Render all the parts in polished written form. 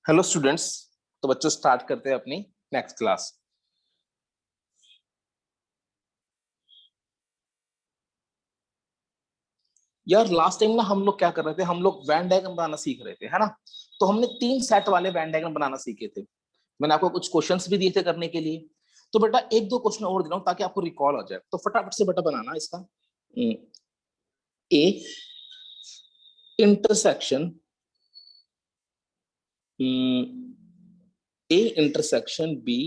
Hello students. तो बच्चों start करते हैं अपनी नेक्स्ट क्लास। यार लास्ट टाइम ना हम लोग क्या कर रहे थे, हम लोग वैन डायग्राम बनाना सीख रहे थे, है ना। तो हमने 3 सेट वाले वैन डायग्राम बनाना सीखे थे। मैंने आपको कुछ क्वेश्चंस भी दिए थे करने के लिए। तो बेटा एक दो क्वेश्चन और दे रहा हूँ ताकि आपको रिकॉल हो जाए, तो फटाफट से बेटा बनाना इसका। A intersection A intersection B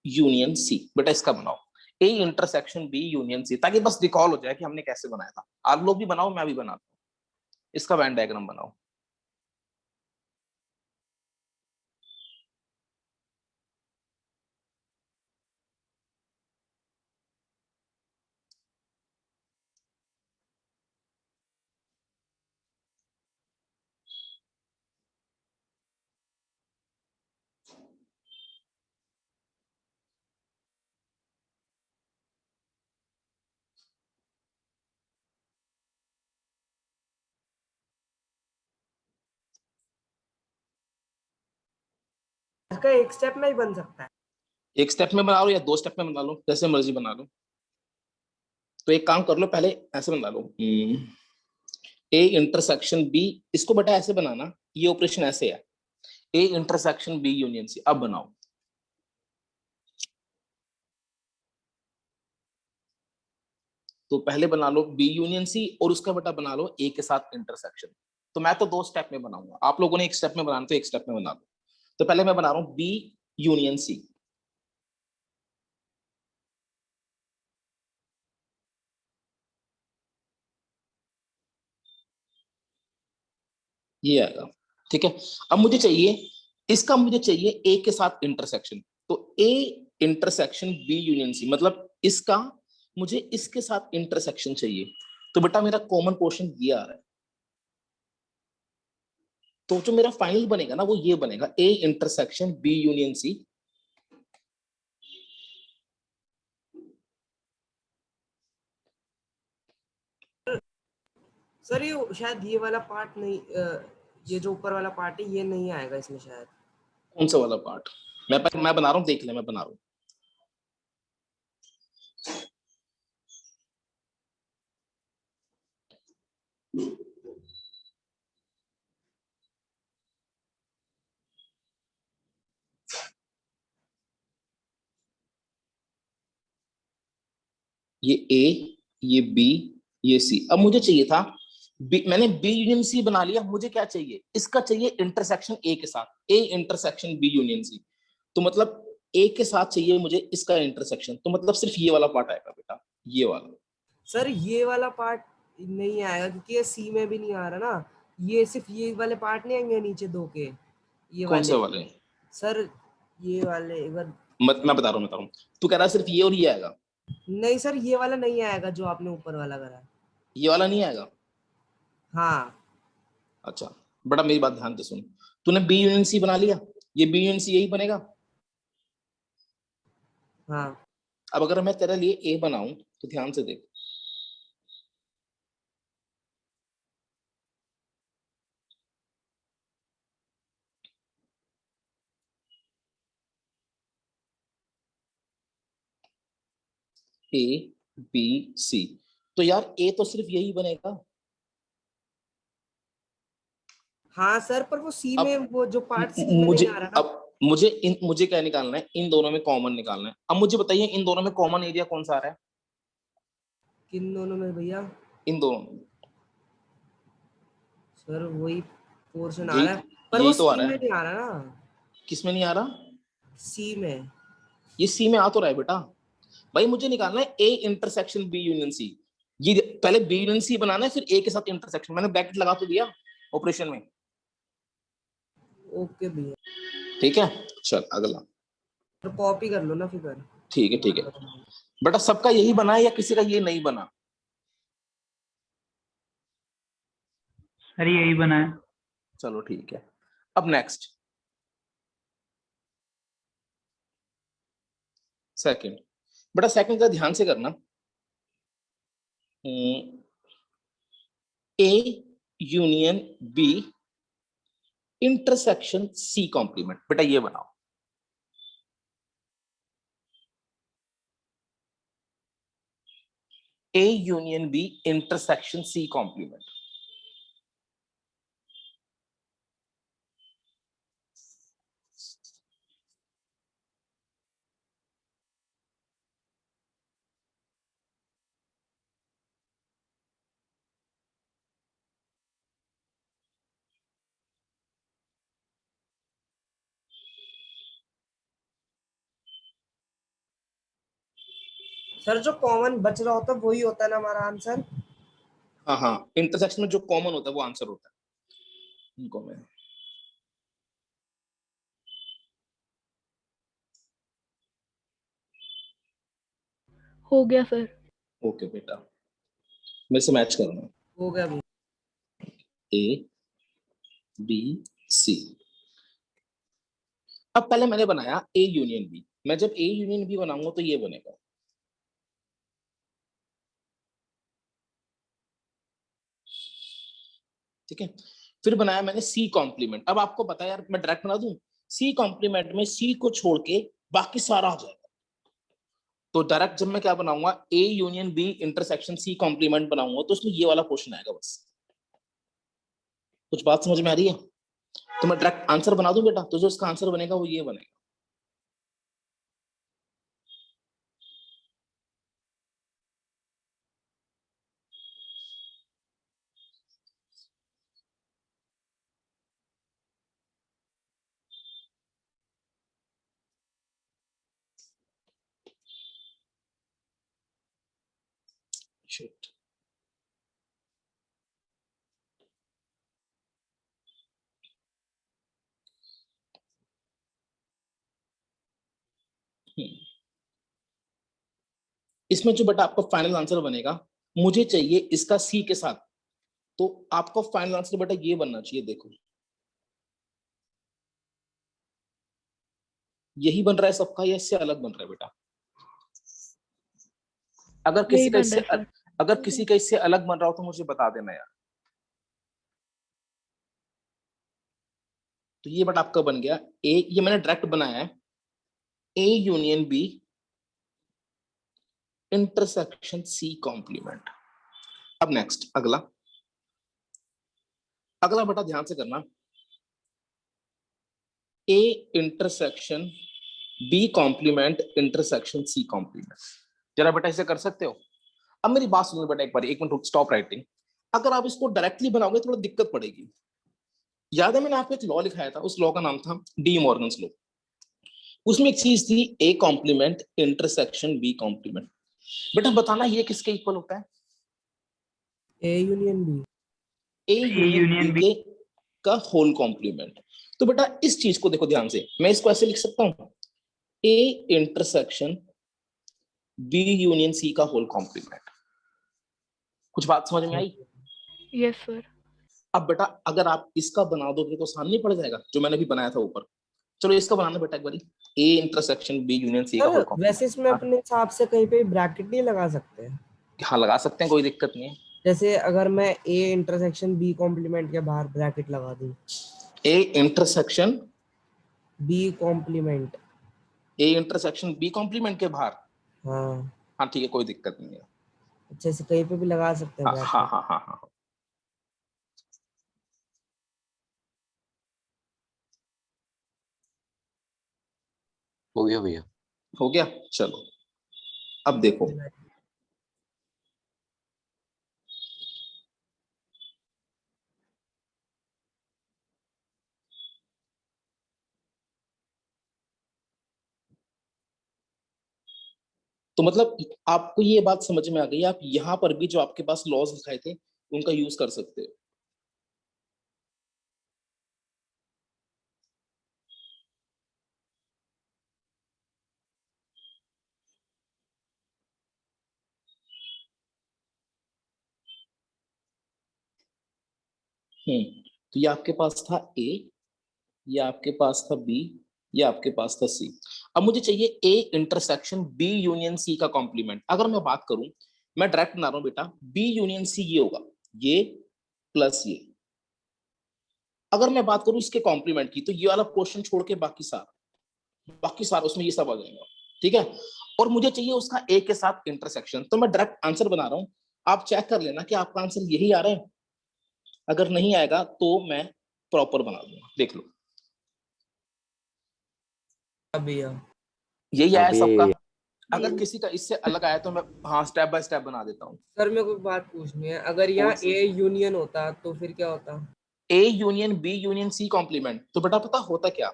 union C. बेटा इसका बनाओ, A intersection B union C, ताकि बस रिकॉल हो जाए कि हमने कैसे बनाया था। आप लोग भी बनाओ, मैं भी बनाता हूँ। इसका वैन डायग्राम बनाओ। इसका एक स्टेप में ही बन सकता है। एक स्टेप में बना लो या 2 स्टेप में बना लो, जैसे मर्जी बना लो। तो एक काम कर लो, पहले ऐसे बना लो, ए इंटरसेक्शन बी। इसको बेटा ऐसे बनाना, ये ऑपरेशन ऐसे है, A intersection B union C. अब बनाओ। तो पहले बना लो बी यूनियन सी और उसका बेटा बना लो ए के साथ इंटरसेक्शन। तो मैं तो 2 स्टेप में बनाऊंगा, आप लोगों ने एक स्टेप में बनाना, तो एक स्टेप में बना लो। तो पहले मैं बना रहा हूं बी यूनियन सी। ये आएगा, ठीक है। अब मुझे चाहिए, इसका मुझे चाहिए ए के साथ इंटरसेक्शन। तो A intersection B union C, मतलब इसका मुझे इसके साथ इंटरसेक्शन चाहिए। तो बेटा मेरा कॉमन पोर्शन ये आ रहा है। तो जो मेरा फाइनल बनेगा ना, वो ये बनेगा, A intersection B union C. Sir ये शायद ये वाला पार्ट नहीं, ये जो ऊपर वाला पार्ट है ये नहीं आएगा इसमें शायद। कौन सा वाला पार्ट? मैं बना रहा हूँ, देख ले, मैं बना रहा हूँ। ये ए, ये बी, ये सी। अब मुझे चाहिए था मैंने बी यूनियन सी बना लिया। मुझे क्या चाहिए? इसका चाहिए इंटरसेक्शन ए के साथ, A intersection B union C. तो मतलब ए के साथ चाहिए मुझे इसका इंटरसेक्शन। तो मतलब सिर्फ ये वाला पार्ट आएगा बेटा, ये वाला। सर ये वाला पार्ट नहीं आएगा क्योंकि ये सी में भी नहीं आ रहा ना। ये सिर्फ ये वाले पार्ट नहीं आएंगे नीचे दो के, ये कौन वाले। से वाले? सर ये वाले एक बार। मैं बता रहा हूँ। तू कह रहा है सिर्फ ये और ये आएगा? नहीं सर ये वाला नहीं आएगा जो आपने ऊपर वाला करा। ये वाला नहीं आएगा? हाँ अच्छा बेटा मेरी बात ध्यान से सुन। तूने बी यूनियन सी बना लिया, ये बी यूनियन सी यही बनेगा। हाँ। अब अगर मैं तेरे लिए ए बनाऊं तो ध्यान से देख। ए बी सी, तो यार ए तो सिर्फ यही बनेगा। हाँ सर पर वो सी में अब वो जो पार्ट सी में मुझे नहीं आ रहा ना। मुझे क्या निकालना है? इन दोनों में कॉमन निकालना है। अब मुझे बताइए इन दोनों में कॉमन एरिया कौन सा आ रहा है? किन दोनों में भैया? इन दोनों में सर वही पोर्शन आ यही रहा है पर वो यही तो आ सी रहा में है। नहीं आ रहा ना। किस में नहीं आ रहा? सी में। ये सी में आ तो रहा है बेटा। भाई मुझे निकालना है A intersection B union C. ये पहले बी यूनियन सी बनाना है, फिर ए के साथ इंटरसेक्शन। मैंने ब्रैकेट लगा तो दिया ऑपरेशन में। ओके भैया। ठीक है, चल अगला। तो कॉपी कर लो ना फिगर। ठीक है ठीक है बेटा, सबका यही बना है या किसी का ये नहीं बना? सर यही बना है। चलो ठीक है। अब नेक्स्ट सेकंड। बेटा सेकंड का ध्यान से करना। A union B intersection C complement. बेटा ये बनाओ, A union B intersection C complement. Sir जो कॉमन बच रहा होता है वही होता है ना हमारा आंसर। हाँ हाँ, इंटरसेक्शन में जो कॉमन होता है वो आंसर होता है। इनको मैं हो गया सर। ओके बेटा, मेरे से मैच करना, हो गया भी। A B C. अब पहले मैंने बनाया ए यूनियन बी, मैं जब ए यूनियन बी बनाऊंगा तो ये बनेगा। ठीक है, फिर बनाया मैंने सी कॉम्प्लीमेंट। अब आपको पता है यार, मैं डायरेक्ट बना दूं, सी कॉम्प्लीमेंट में सी को छोड़ के बाकी सारा आ जाएगा। तो डायरेक्ट जब मैं क्या बनाऊंगा, A union B intersection C complement बनाऊंगा, तो उसमें ये वाला क्वेश्चन आएगा बस। कुछ बात समझ में आ रही है? तो मैं डायरेक्ट आंसर बना दूं बेटा, तो जो इसका आंसर बनेगा वो ये बनेगा। Shit. इसमें जो बेटा आपका फाइनल आंसर बनेगा, मुझे चाहिए इसका सी के साथ, तो आपका फाइनल आंसर बेटा ये बनना चाहिए। देखो यही बन रहा है सबका या इससे अलग बन रहा है बेटा? अगर किसी यही का बन इससे रहा है सर। अगर किसी का इससे अलग बन रहा हो तो मुझे बता देना यार। तो ये बेटा आपका बन गया ए, ये मैंने डायरेक्ट बनाया है, A union B intersection C complement. अब नेक्स्ट अगला, अगला बेटा ध्यान से करना, A intersection B complement intersection C complement. जरा बेटा इसे कर सकते हो? अब मेरी बात सुनो बेटा, एक बार, एक मिनट स्टॉप राइटिंग। अगर आप इसको डायरेक्टली बनाओगे थोड़ा दिक्कत पड़ेगी। याद है मैंने आपको एक लॉ लिखाया था, उस लॉ का नाम था डी मॉर्गन्स लॉ। उसमें एक चीज थी A complement intersection B complement. बेटा बताना ये किसके इक्वल होता है? A union B. A union B union B. के का होल कॉम्प्लीमेंट। तो बेटा इस चीज को देखो ध्यान से, मैं इसको ऐसे लिख सकता हूं, A intersection B union C का होल कॉम्प्लीमेंट। कुछ बात समझ में आई? Yes sir. अब बेटा अगर आप इसका बना दोगे तो सामने पड़ जाएगा जो मैंने भी बनाया था ऊपर। चलो इसका बनाना बेटा एक बारी, A intersection B union C का होल सर वैसे इसमें कॉम्प्लीमेंट। अपने हिसाब से कहीं पे ब्रैकेट नहीं लगा सकते? हाँ लगा सकते हैं, कोई दिक्कत नहीं है। जैसे अगर मैं ए इंटरसेक्शन बी कॉम्प्लीमेंट के बाहर ब्रैकेट लगा दूं, A intersection B complement. A intersection B complement के बाहर, हाँ हाँ ठीक है, कोई दिक्कत नहीं है। अच्छे से कहीं पे भी लगा सकते हैं हाँ हाँ ब्रैकेट। हाँ हाँ हाँ। हो गया भैया। हो गया, चलो अब देखो, तो मतलब आपको ये बात समझ में आ गई, आप यहाँ पर भी जो आपके पास लॉज लिखाए थे उनका यूज कर सकते हो। तो ये आपके पास था ए, ये आपके पास था बी, ये आपके पास था सी। अब मुझे चाहिए A intersection B union C का कॉम्प्लीमेंट। अगर मैं बात करूं, मैं डायरेक्ट बना रहा हूं बेटा, बी यूनियन सी ये होगा, ये प्लस ये। अगर मैं बात करूं इसके कॉम्प्लीमेंट की, तो ये वाला पोर्शन छोड़ के बाकी सारा उसमें ये सब आ जाएगा, ठीक है। और मुझे चाहिए उसका ए के साथ इंटरसेक्शन, तो मैं डायरेक्ट आंसर बना रहा हूं, आप चेक कर लेना कि आपका आंसर यही आ रहा है। अगर नहीं आएगा तो मैं प्रॉपर बना दूंगा, देख लो भैया यही आया अभी सबका। अगर किसी का इससे अलग आया तो मैं हाँ स्टेप बाय स्टेप बना देता हूँ। सर मेरे को एक बात पूछनी है, अगर यहाँ कौन सी? ए यूनियन होता तो फिर क्या होता? A union B union C complement, तो बेटा पता होता क्या,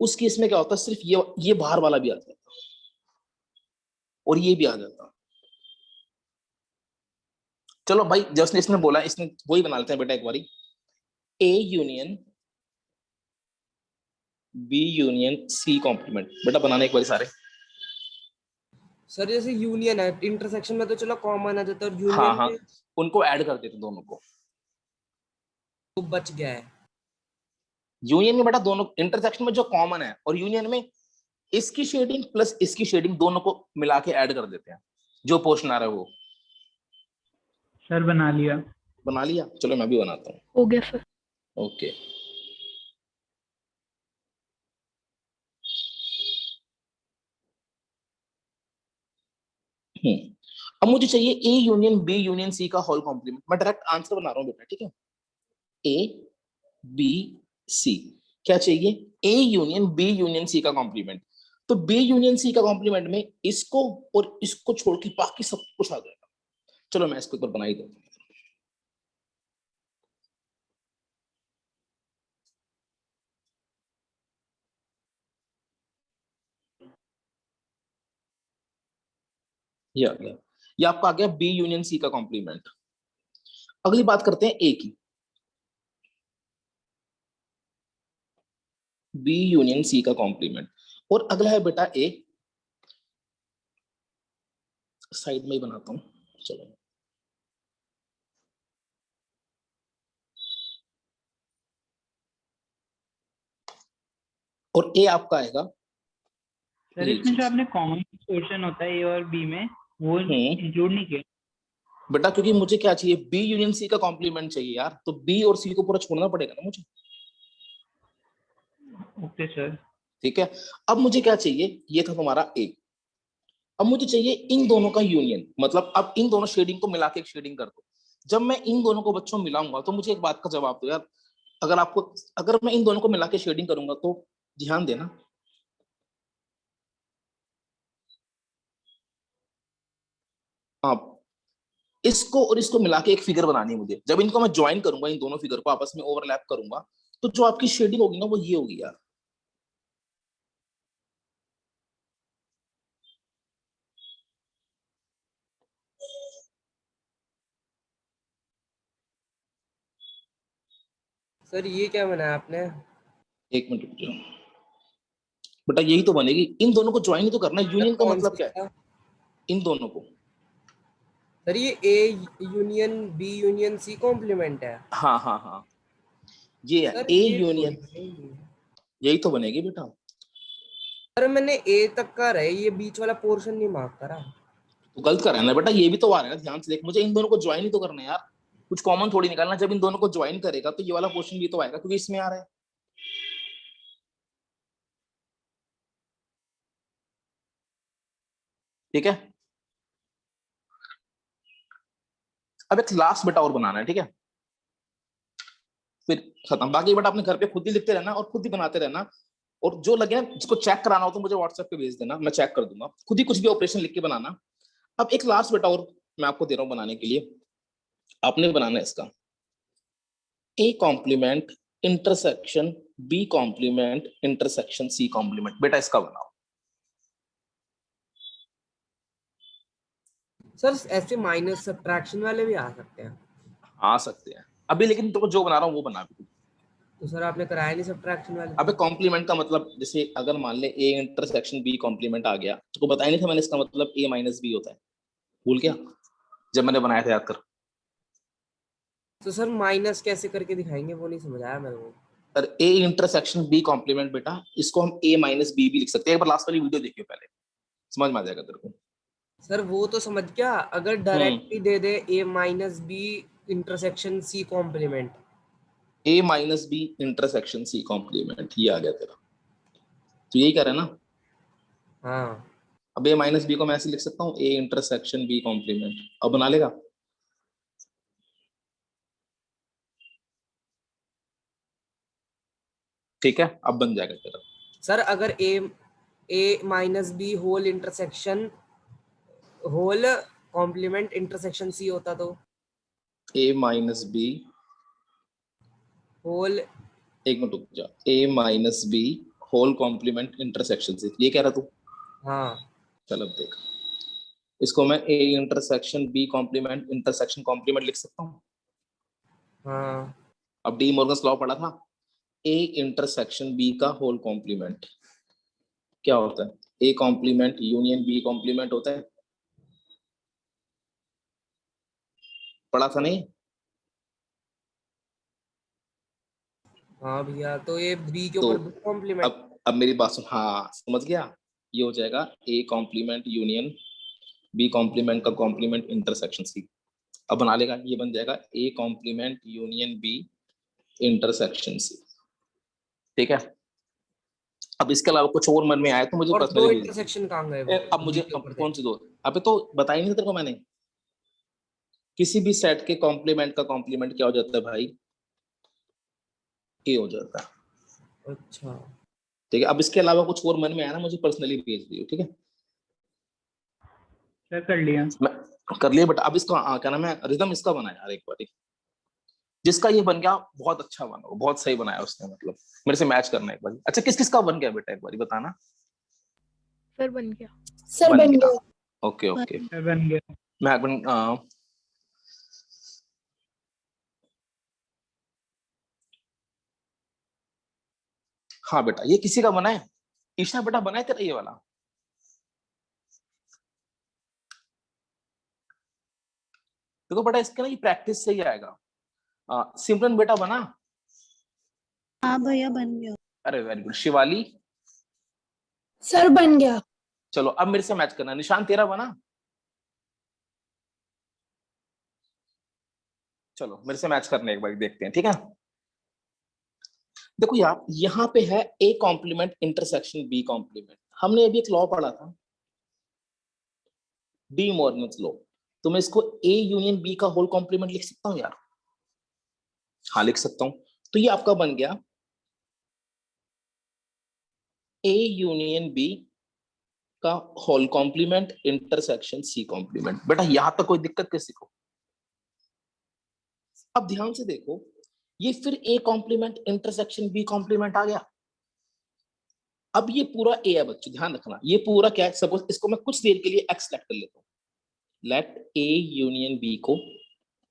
उस केस में क्या होता, सिर्फ ये बाहर वाला भी आ जाता और ये भी आ जाता। चलो भाई जस्ट इसने बोला, इसने वही बना लेते हैं बेटा एक बारी, A union B union C complement, बेटा बनाने एक बारी सारे। सर जैसे यूनियन है, इंटरसेक्शन में तो चलो कॉमन आ जाता है, और हाँ यूनियन हाँ, में उनको ऐड कर देते दोनों को। तो बच गया है। यूनियन में बेटा दोनों, इंटरसेक्शन में जो कॉमन है और यूनियन में इसकी शेडिंग प्लस इसकी शेडिंग दोनों को मिला के ऐड कर देते हैं, जो पोर्शन आ रहा है वो। सर बना लिया। बना लिया, चलो मैं भी बनाता हूँ। हो गया सर। ओके, अब मुझे चाहिए A union B union C का होल कॉम्प्लीमेंट। मैं डायरेक्ट आंसर बना रहा हूँ बेटा, ठीक है। ए बी सी, क्या चाहिए, A union B union C का कॉम्प्लीमेंट। तो बी यूनियन सी का कॉम्प्लीमेंट में इसको और इसको छोड़ के बाकी सब कुछ आ जाएगा। चलो मैं इसको एक बार बना ही देता हूँ। ये आ गया, ये आपका आ गया बी यूनियन सी का कॉम्प्लीमेंट। अगली बात करते हैं ए की, बी यूनियन सी का कॉम्प्लीमेंट। और अगला है बेटा ए, साइड में ही बनाता हूं, चलो। और ए आपका आएगा सर ये इसमें जो चीज। आपने कॉमन पोर्शन होता है ए और बी में, वो इंक्लूड नहीं किया। बेटा क्योंकि मुझे क्या चाहिए, बी यूनियन सी का कॉम्प्लीमेंट चाहिए यार, तो बी और सी को पूरा छोड़ना पड़ेगा ना मुझे, ओके सर। ठीक है। अब मुझे क्या चाहिए, ये था तुम्हारा ए। अब मुझे चाहिए इन दोनों का यूनियन, मतलब अब इन दोनों शेडिंग को मिला के एक शेडिंग कर दो। जब मैं इन दोनों को बच्चों मिलाऊंगा तो मुझे एक बात का जवाब दो यार, अगर आपको, अगर मैं इन दोनों को मिला के शेडिंग करूंगा तो ध्यान देना, आप इसको और इसको मिला के एक फिगर बनानी है मुझे। जब इनको मैं ज्वाइन करूंगा, इन दोनों फिगर को आपस में ओवरलैप करूंगा, तो जो आपकी शेडिंग होगी ना वो ये होगी यार। सर ये क्या बनाया आपने? एक मिनट रुक जाओ बेटा, यही तो बनेगी, इन दोनों को ज्वाइन ही तो करना है। यूनियन का कौन मतलब सी क्या है, था? इन दोनों को। सर ये A union B union C complement है। हाँ हाँ हाँ, ये है सर ए ये थोड़ी यूनियन, बनेगी। यही तो बनेगी बेटा। सर मैंने ए तक का रहा है, ये बीच वाला पोर्शन नहीं मार्क करा। तो गलत कर रहा है ना बेटा, ये भी तो आ रहा है ना, ध्यान से देख, मुझे इन दोनों को ज्वाइन ही तो करना है यार, कुछ कॉमन थोड़ी निकालना। जब इन दोनों को ज्वाइन करेगा तो ये वाला पोर्शन भी तो आएगा, क्योंकि इसमें आ रहा है। ठीक है, अब एक लास्ट बेटा और बनाना है, ठीक है, फिर खत्म। बाकी बेटा अपने घर पे खुद ही लिखते रहना और खुद ही बनाते रहना। और जो लगे ना, जिसको चेक कराना हो तो मुझे व्हाट्सएप पे भेज देना, मैं चेक कर दूंगा। खुद ही कुछ भी ऑपरेशन लिख के बनाना। अब एक लास्ट बेटा और मैं आपको दे रहा हूँ बनाने के लिए, आपने बनाना है इसका A complement intersection B complement intersection C complement. बेटा इसका बनाओ। सर ऐसे माइनस सब्ट्रैक्शन वाले भी आ सकते हैं? आ सकते हैं अभी, लेकिन तुमको जो बना रहा हूँ वो बना भी। तो सर आपने कराया नहीं सब्ट्रैक्शन वाले? अबे कॉम्प्लीमेंट का मतलब, जैसे अगर मान ले ए इंटरसेक्शन बी कॉम्प्लीमेंट आ गया, तो बताया नहीं था मैंने, इसका मतलब ए माइनस बी होता है, भूल गया जब मैंने बनाया था, याद कर। तो सर माइनस कैसे करके दिखाएंगे, वो नहीं समझ आया मेरे को। Sir A intersection B complement बेटा, इसको हम ए माइनस बी भी लिख सकते हैं। एक बार लास्ट वाली वीडियो देखियो पहले, समझ में आ जाएगा तेरे को। सर वो तो समझ गया, अगर डायरेक्टली दे दे A minus B intersection C complement, A minus B intersection C complement, ये आ गया तेरा, तो यही कह रहा है ना। हाँ अब ए माइनस बी को मैं ऐसे लिख सकता हूँ, ए इंटरसेक्शन बी कॉम्प्लीमेंट, अब बना लेगा। ठीक है, अब बन जाएगा तेरा। सर अगर A minus B whole intersection whole complement intersection C होता तो ए माइनस बी, होल, एक मिनट रुक जा, A minus B whole complement intersection से, ये कह रहा तू। हाँ चल अब देख, इसको मैं A intersection B complement intersection complement लिख सकता हूँ। हाँ अब डी मॉर्गन्स लॉ पढ़ा था, ए इंटरसेक्शन बी का होल कॉम्प्लीमेंट क्या होता है, A complement union B complement होता है, पढ़ा था नहीं। हाँ भैया, तो ये बी के तो ऊपर कॉम्प्लीमेंट। अब मेरी बात सुन, हाँ समझ गया, ये हो जाएगा A complement union B complement का कॉम्प्लीमेंट इंटरसेक्शन सी। अब बना लेगा, ये बन जाएगा A complement union B intersection C. ठीक है, अब इसके अलावा कुछ और मन में आया तो मुझे और दो पर्सनली भेज इंटरसेक्शन कहाँ गए दे। अब मुझे कौन सी दो, अबे तो बता ही नहीं तेरे को मैंने, किसी भी सेट के कॉम्प्लीमेंट का कॉम्प्लीमेंट क्या हो जाता है भाई, ए हो जाता है। अच्छा ठीक है, अब इसके अलावा कुछ और मन में आया ना मुझे पर्सनली भेज दियो, ठीक है। सर कर लिया। मैं कर लिया, बट अब इसका क्या नाम है, रिदम इसका बना यार एक बार, जिसका ये बन गया बहुत अच्छा बना, बहुत सही बनाया उसने, मतलब मेरे से मैच करना एक बार। अच्छा किस किस का बन गया बेटा, एक बार बताना। सर बन गया। सर बन गया। ओके ओके, सर बन गया। मैं हाँ बेटा, ये किसी का बना है, ईशा बेटा बना है तेरा ये वाला। देखो बेटा इसके ना ये प्रैक्टिस से ही आएगा। सिमरन बेटा बना। हाँ भैया बन गया। अरे वेरी गुड। शिवाली, सर बन गया। चलो अब मेरे से मैच करना। निशान तेरा बना, चलो मेरे से मैच करने एक बार देखते हैं, ठीक है। देखो यार यहाँ पे है A complement intersection B complement, हमने अभी एक लॉ पढ़ा था डी मॉर्गन्स लॉ, तो मैं इसको ए यूनियन बी का होल कॉम्प्लीमेंट लिख सकता हूँ यार, हाँ लिख सकता हूँ। तो ये आपका बन गया ए यूनियन बी का whole complement intersection C complement. बेटा यहां तक कोई दिक्कत किसी को? अब ध्यान से देखो, ये फिर A complement intersection B complement आ गया। अब ये पूरा ए है बच्चों, ध्यान रखना, ये पूरा क्या है, सपोज इसको मैं कुछ देर के लिए एक्स लेट कर लेता हूँ, लेट ए यूनियन बी को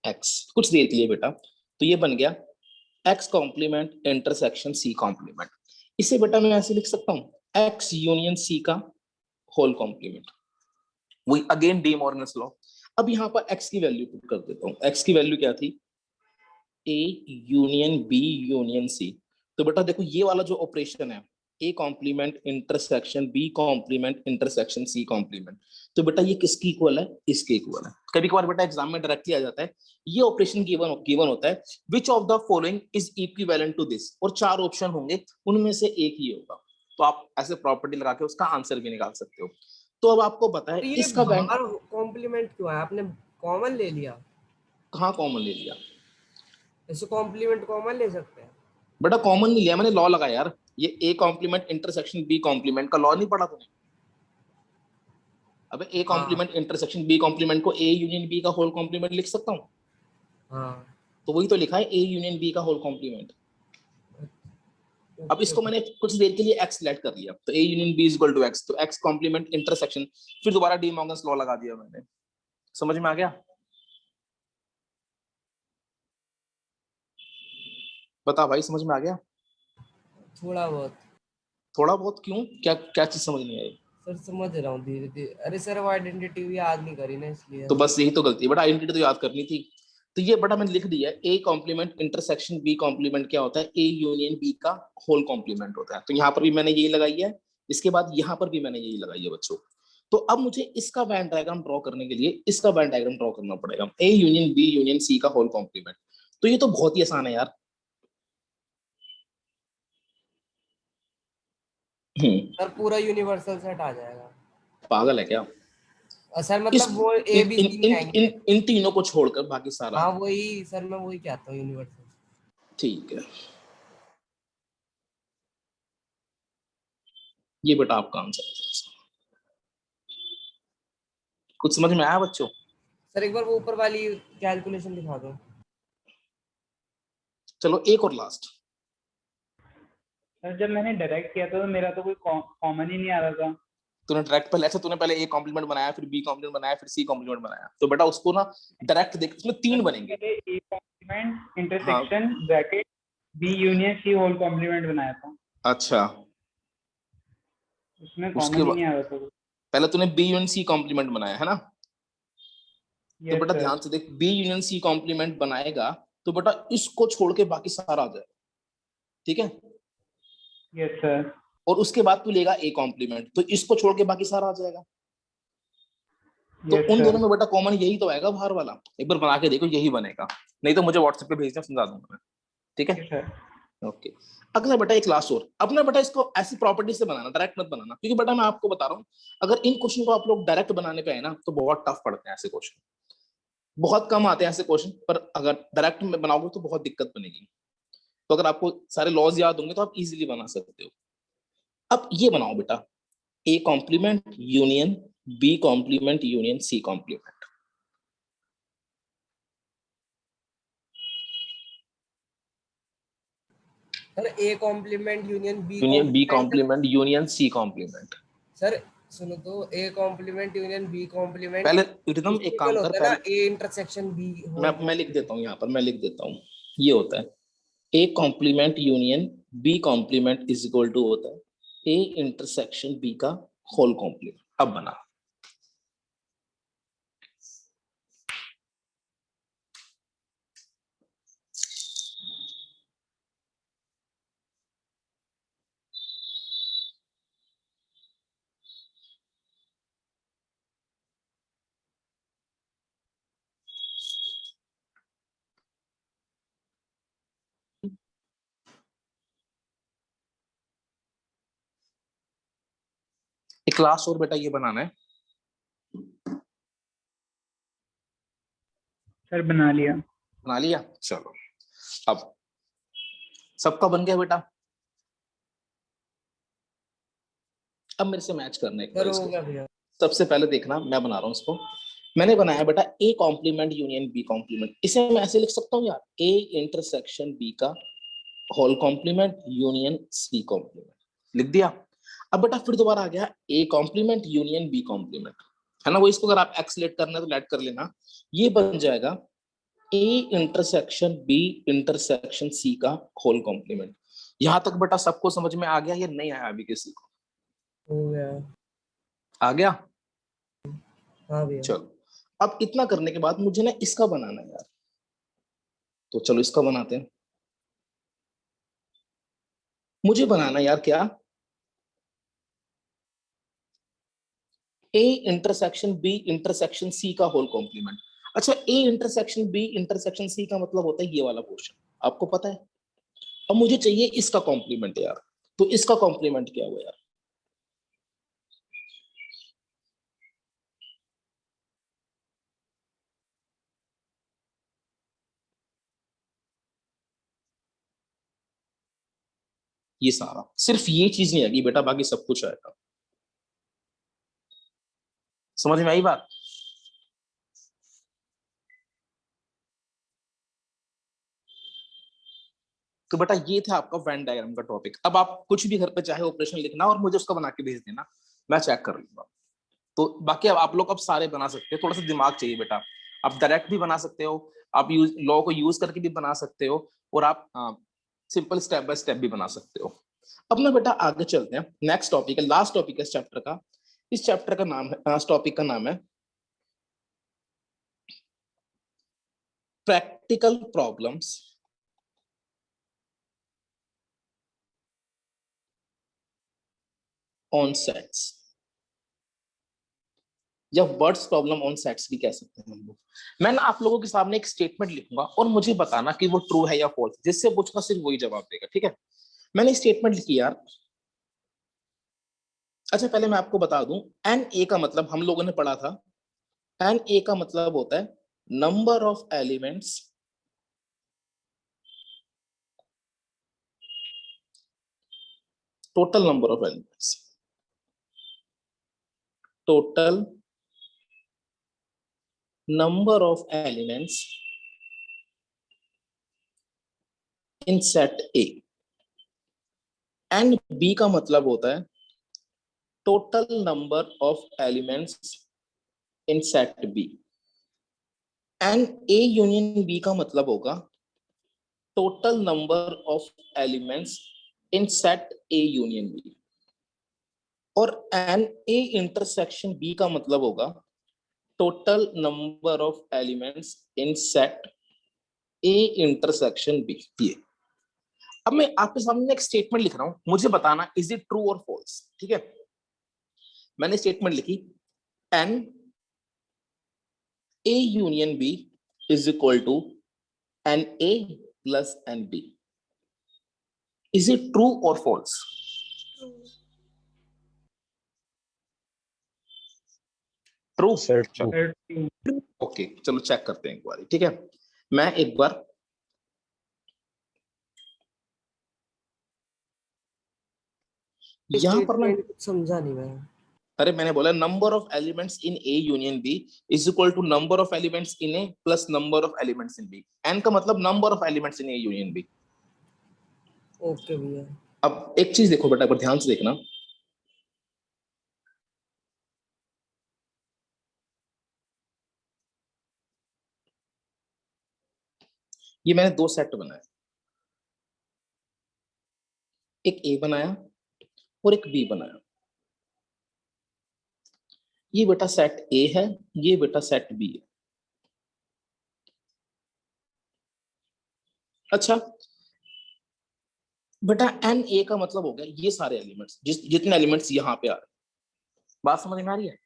एक्स कुछ देर के लिए बेटा, तो ये बन गया X complement intersection C complement. इसे बेटा मैं ऐसे लिख सकता हूँ एक्स यूनियन सी का होल कॉम्प्लीमेंट, वही अगेन डी मॉर्गन्स लॉ। अब यहाँ पर एक्स की वैल्यू पुट कर देता हूँ, एक्स की वैल्यू क्या थी, A union B union C. तो बेटा देखो ये वाला जो ऑपरेशन है A complement intersection B complement intersection C complement, तो बेटा ये किसकी इक्वल है, इसके इक्वल है। कभी कभार बेटा एग्जाम में डायरेक्टली आ जाता है, ये ऑपरेशन गिवन होता है which of the following is equivalent to this, और चार ऑप्शन होंगे उनमें से एक ही होगा, तो आप ऐसे प्रॉपर्टी लगा के उसका आंसर भी निकाल सकते हो। तो अब आपको पता है ये इसका बैंक बाहर कॉम्प्लीमेंट क्यों है, आपने कॉमन ले लिया? कहाँ कॉमन ले लिया ऐसे कॉम्प्लीमेंट कॉमन ले सकते हैं? बेटा? कॉमन नहीं लिया मैंने, लॉ लगाया यार, ये A complement intersection B complement का लॉ नहीं पढ़ा तूने? अबे A complement intersection B complement को ए यूनियन बी का होल कॉम्प्लीमेंट लिख सकता हूँ, हाँ तो वही तो लिखा है ए यूनियन बी का होल कॉम्प्लीमेंट। अब इसको मैंने कुछ देर के लिए एक्स लेट कर लिया, तो A union B is equal to X, तो एक्स कॉम्प्लीमेंट इंटरसेक्शन, फिर दोबारा डी मॉर्गन्स लॉ लगा दिया मैंने। समझ में आ गया? बता भाई, समझ में आ गया? थोड़ा बहुत। थोड़ा बहुत क्यों, क्या क्या चीज समझ नहीं आई? सर समझ रहा हूँ धीरे धीरे। अरे सर वो आइडेंटिटी भी याद नहीं करी ना इसलिए। तो बस यही तो गलती है बेटा, आइडेंटिटी तो याद करनी थी। तो ये बेटा मैंने लिख दिया A complement intersection B complement क्या होता है, ए यूनियन बी का होल कॉम्प्लीमेंट होता है। तो यहाँ पर भी मैंने यही लगाई है, इसके बाद यहाँ पर भी मैंने यही लगाई है बच्चों। तो अब मुझे इसका वेन डायग्राम ड्रॉ करने के लिए इसका वेन डायग्राम ड्रॉ करना पड़ेगा, A union B union C का होल कॉम्प्लीमेंट। तो ये तो बहुत ही आसान है यार, सर पूरा यूनिवर्सल सेट आ जाएगा। पागल है क्या? सर इस मतलब वो ए इन बी इन सी में इन आएंगे। इन, इन तीनों को छोड़कर बाकी सारा। हाँ वही सर, मैं वही कहता हूँ यूनिवर्सल। ठीक है, ये बेटा आपका आंसर है। कुछ समझ में आया बच्चों? सर एक बार वो ऊपर वाली कैलकुलेशन दिखा दो। चलो एक और लास्ट। सर जब मैंने डायरेक्ट किया था तो मेरा तो कोई कॉमन ही नहीं आ रहा था। तूने डायरेक्ट पहले ऐसे, तूने पहले ए कॉम्प्लीमेंट बनाया, फिर बी कॉम्प्लीमेंट बनाया, फिर सी कॉम्प्लीमेंट बनाया, तो बेटा उसको ना डायरेक्ट देख, इसमें तीन बनेंगे। पहले ए कॉम्प्लीमेंट हाँ intersection bracket B union C whole complement बनाया था, अच्छा, उसमें उसके कॉमन ही बाद नहीं आ रहा था। पहले तूने बी यूनियन सी कॉम्प्लीमेंट बनाया है ना? तो यस बेटा सर। ध्यान से देख, बी यूनियन सी कॉम्प्लीमेंट बनाएगा तो बेटा इसको छोड़ के बाकी सारा आ जाएगा, ठीक है? Yes sir. और उसके बाद तू लेगा ए कॉम्प्लीमेंट, तो इसको छोड़ के बाकी सारा आ जाएगा। तो यस उन दोनों सर। में बेटा कॉमन यही तो आएगा बाहर वाला। एक बार बना के देखो, यही बनेगा, नहीं तो मुझे व्हाट्सएप पे भेजना, समझा दूंगा मैं, ठीक है? Yes sir. ओके। अगला बेटा एक क्लास और अपना बेटा, इसको ऐसी प्रॉपर्टी से बनाना, डायरेक्ट मत बनाना, क्योंकि बेटा मैं आपको बता रहा हूँ, अगर इन क्वेश्चन को आप लोग डायरेक्ट बनाने पे आए ना तो बहुत टफ पड़ते हैं ऐसे क्वेश्चन, बहुत कम आते हैं ऐसे क्वेश्चन, पर अगर डायरेक्ट में बनाओगे तो बहुत दिक्कत बनेगी। तो अगर आपको सारे लॉज याद होंगे तो आप इजीली बना सकते हो। अब ये बनाओ बेटा, A complement union B complement union C complement. Sir A complement union B union B complement. Complement union C complement. Sir सुनो तो, A complement union B complement पहले रिदम एक इक्वल काम कर, होता है ना पहले ए इंटरसेक्शन बी होल मैं लिख देता हूँ यहाँ पर, मैं लिख देता हूँ, ये होता है A complement union B complement is equal to होता है ए इंटरसेक्शन बी का होल कॉम्प्लीमेंट। अब बना, एक क्लास और बेटा ये बनाना है। सर बना लिया। बना लिया, चलो अब सबका बन गया बेटा। अब मेरे से मैच करना है एक बार सर हो इसको। गया भैया। सबसे पहले देखना, मैं बना रहा हूँ इसको। मैंने बनाया बेटा A complement union B complement, इसे मैं ऐसे लिख सकता हूँ यार, ए इंटरसेक्शन बी का whole complement union C complement, लिख दिया। अब बेटा फिर दोबारा आ गया A complement union B complement, है ना? वो इसको अगर आप एक्स लेट करना है तो लेट कर लेना, ये बन जाएगा A intersection B intersection C का होल कॉम्प्लीमेंट। यहां तक बेटा सबको समझ में आ गया? ये नहीं आया अभी किसी को? हो गया। आ गया? हाँ भैया। चलो, अब इतना करने के बाद मुझे ना इसका बनाना है यार, तो चलो इसका बनाते हैं। मुझे बनाना यार क्या, A intersection B intersection C का होल कॉम्प्लीमेंट। अच्छा, A intersection B intersection C का मतलब होता है ये वाला पोर्शन, आपको पता है। अब मुझे चाहिए इसका कॉम्प्लीमेंट यार, तो इसका कॉम्प्लीमेंट क्या हुआ यार? ये सारा, सिर्फ ये चीज नहीं आएगी बेटा, बाकी सब कुछ आएगा। समझ में आई बात? तो बेटा ये था आपका वेन डायग्राम का टॉपिक। अब आप कुछ भी घर पे चाहे ऑपरेशन लिखना और मुझे उसका बना के भेज देना, मैं चेक कर लूंगा। तो बाकी अब आप लोग अब सारे बना सकते हो, थोड़ा सा दिमाग चाहिए बेटा। आप डायरेक्ट भी बना सकते हो, आप यूज लॉ को यूज करके भी बना सकते हो, और आप सिंपल स्टेप बाय स्टेप भी बना सकते हो। अब ना बेटा आगे चलते हैं, नेक्स्ट टॉपिक है, लास्ट टॉपिक है इस चैप्टर का। इस चैप्टर का नाम है, इस टॉपिक का नाम है प्रैक्टिकल प्रॉब्लम्स ऑन सेट्स, या वर्ड्स प्रॉब्लम ऑन सेट्स भी कह सकते हैं हम लोग। मैं ना आप लोगों के सामने एक स्टेटमेंट लिखूंगा और मुझे बताना कि वो ट्रू है या फॉल्स, जिससे पूछना सिर्फ वही जवाब देगा, ठीक है? मैंने स्टेटमेंट लिखी यार, अच्छा पहले मैं आपको बता दूं, एन ए का मतलब हम लोगों ने पढ़ा था, एन ए का मतलब होता है number of elements total number of elements, total number of elements in set A. And B का मतलब होता है total number of elements in set B. And A union B का मतलब होगा total number of elements in set A union B. और N A intersection B का मतलब होगा total number of elements in set A intersection B. ये अब मैं आपके सामने एक स्टेटमेंट लिख रहा हूं, मुझे बताना इज इट ट्रू और फॉल्स। ठीक है, मैंने स्टेटमेंट लिखी n A union B is equal to n A plus N B. Is it true और false? True. Sir true. Okay चलो चेक करते हैं एक बार। ठीक है, मैं एक बार यहां पर ना, स्टेटमेंट कुछ समझा नहीं मैं। अरे मैंने बोला number of elements in A union B is equal to number of elements in A plus number of elements in B. N का मतलब number of elements in A union B. Okay भैया। अब एक चीज देखो बेटा, पर ध्यान से देखना, ये मैंने दो सेट बनाए, एक ए बनाया और एक बी बनाया। ये बेटा सेट ए है, ये बेटा सेट बी है। अच्छा बेटा एन ए का मतलब हो गया ये सारे एलिमेंट्स, जितने एलिमेंट्स यहां पे आ रहे हैं। बात समझ में आ रही है?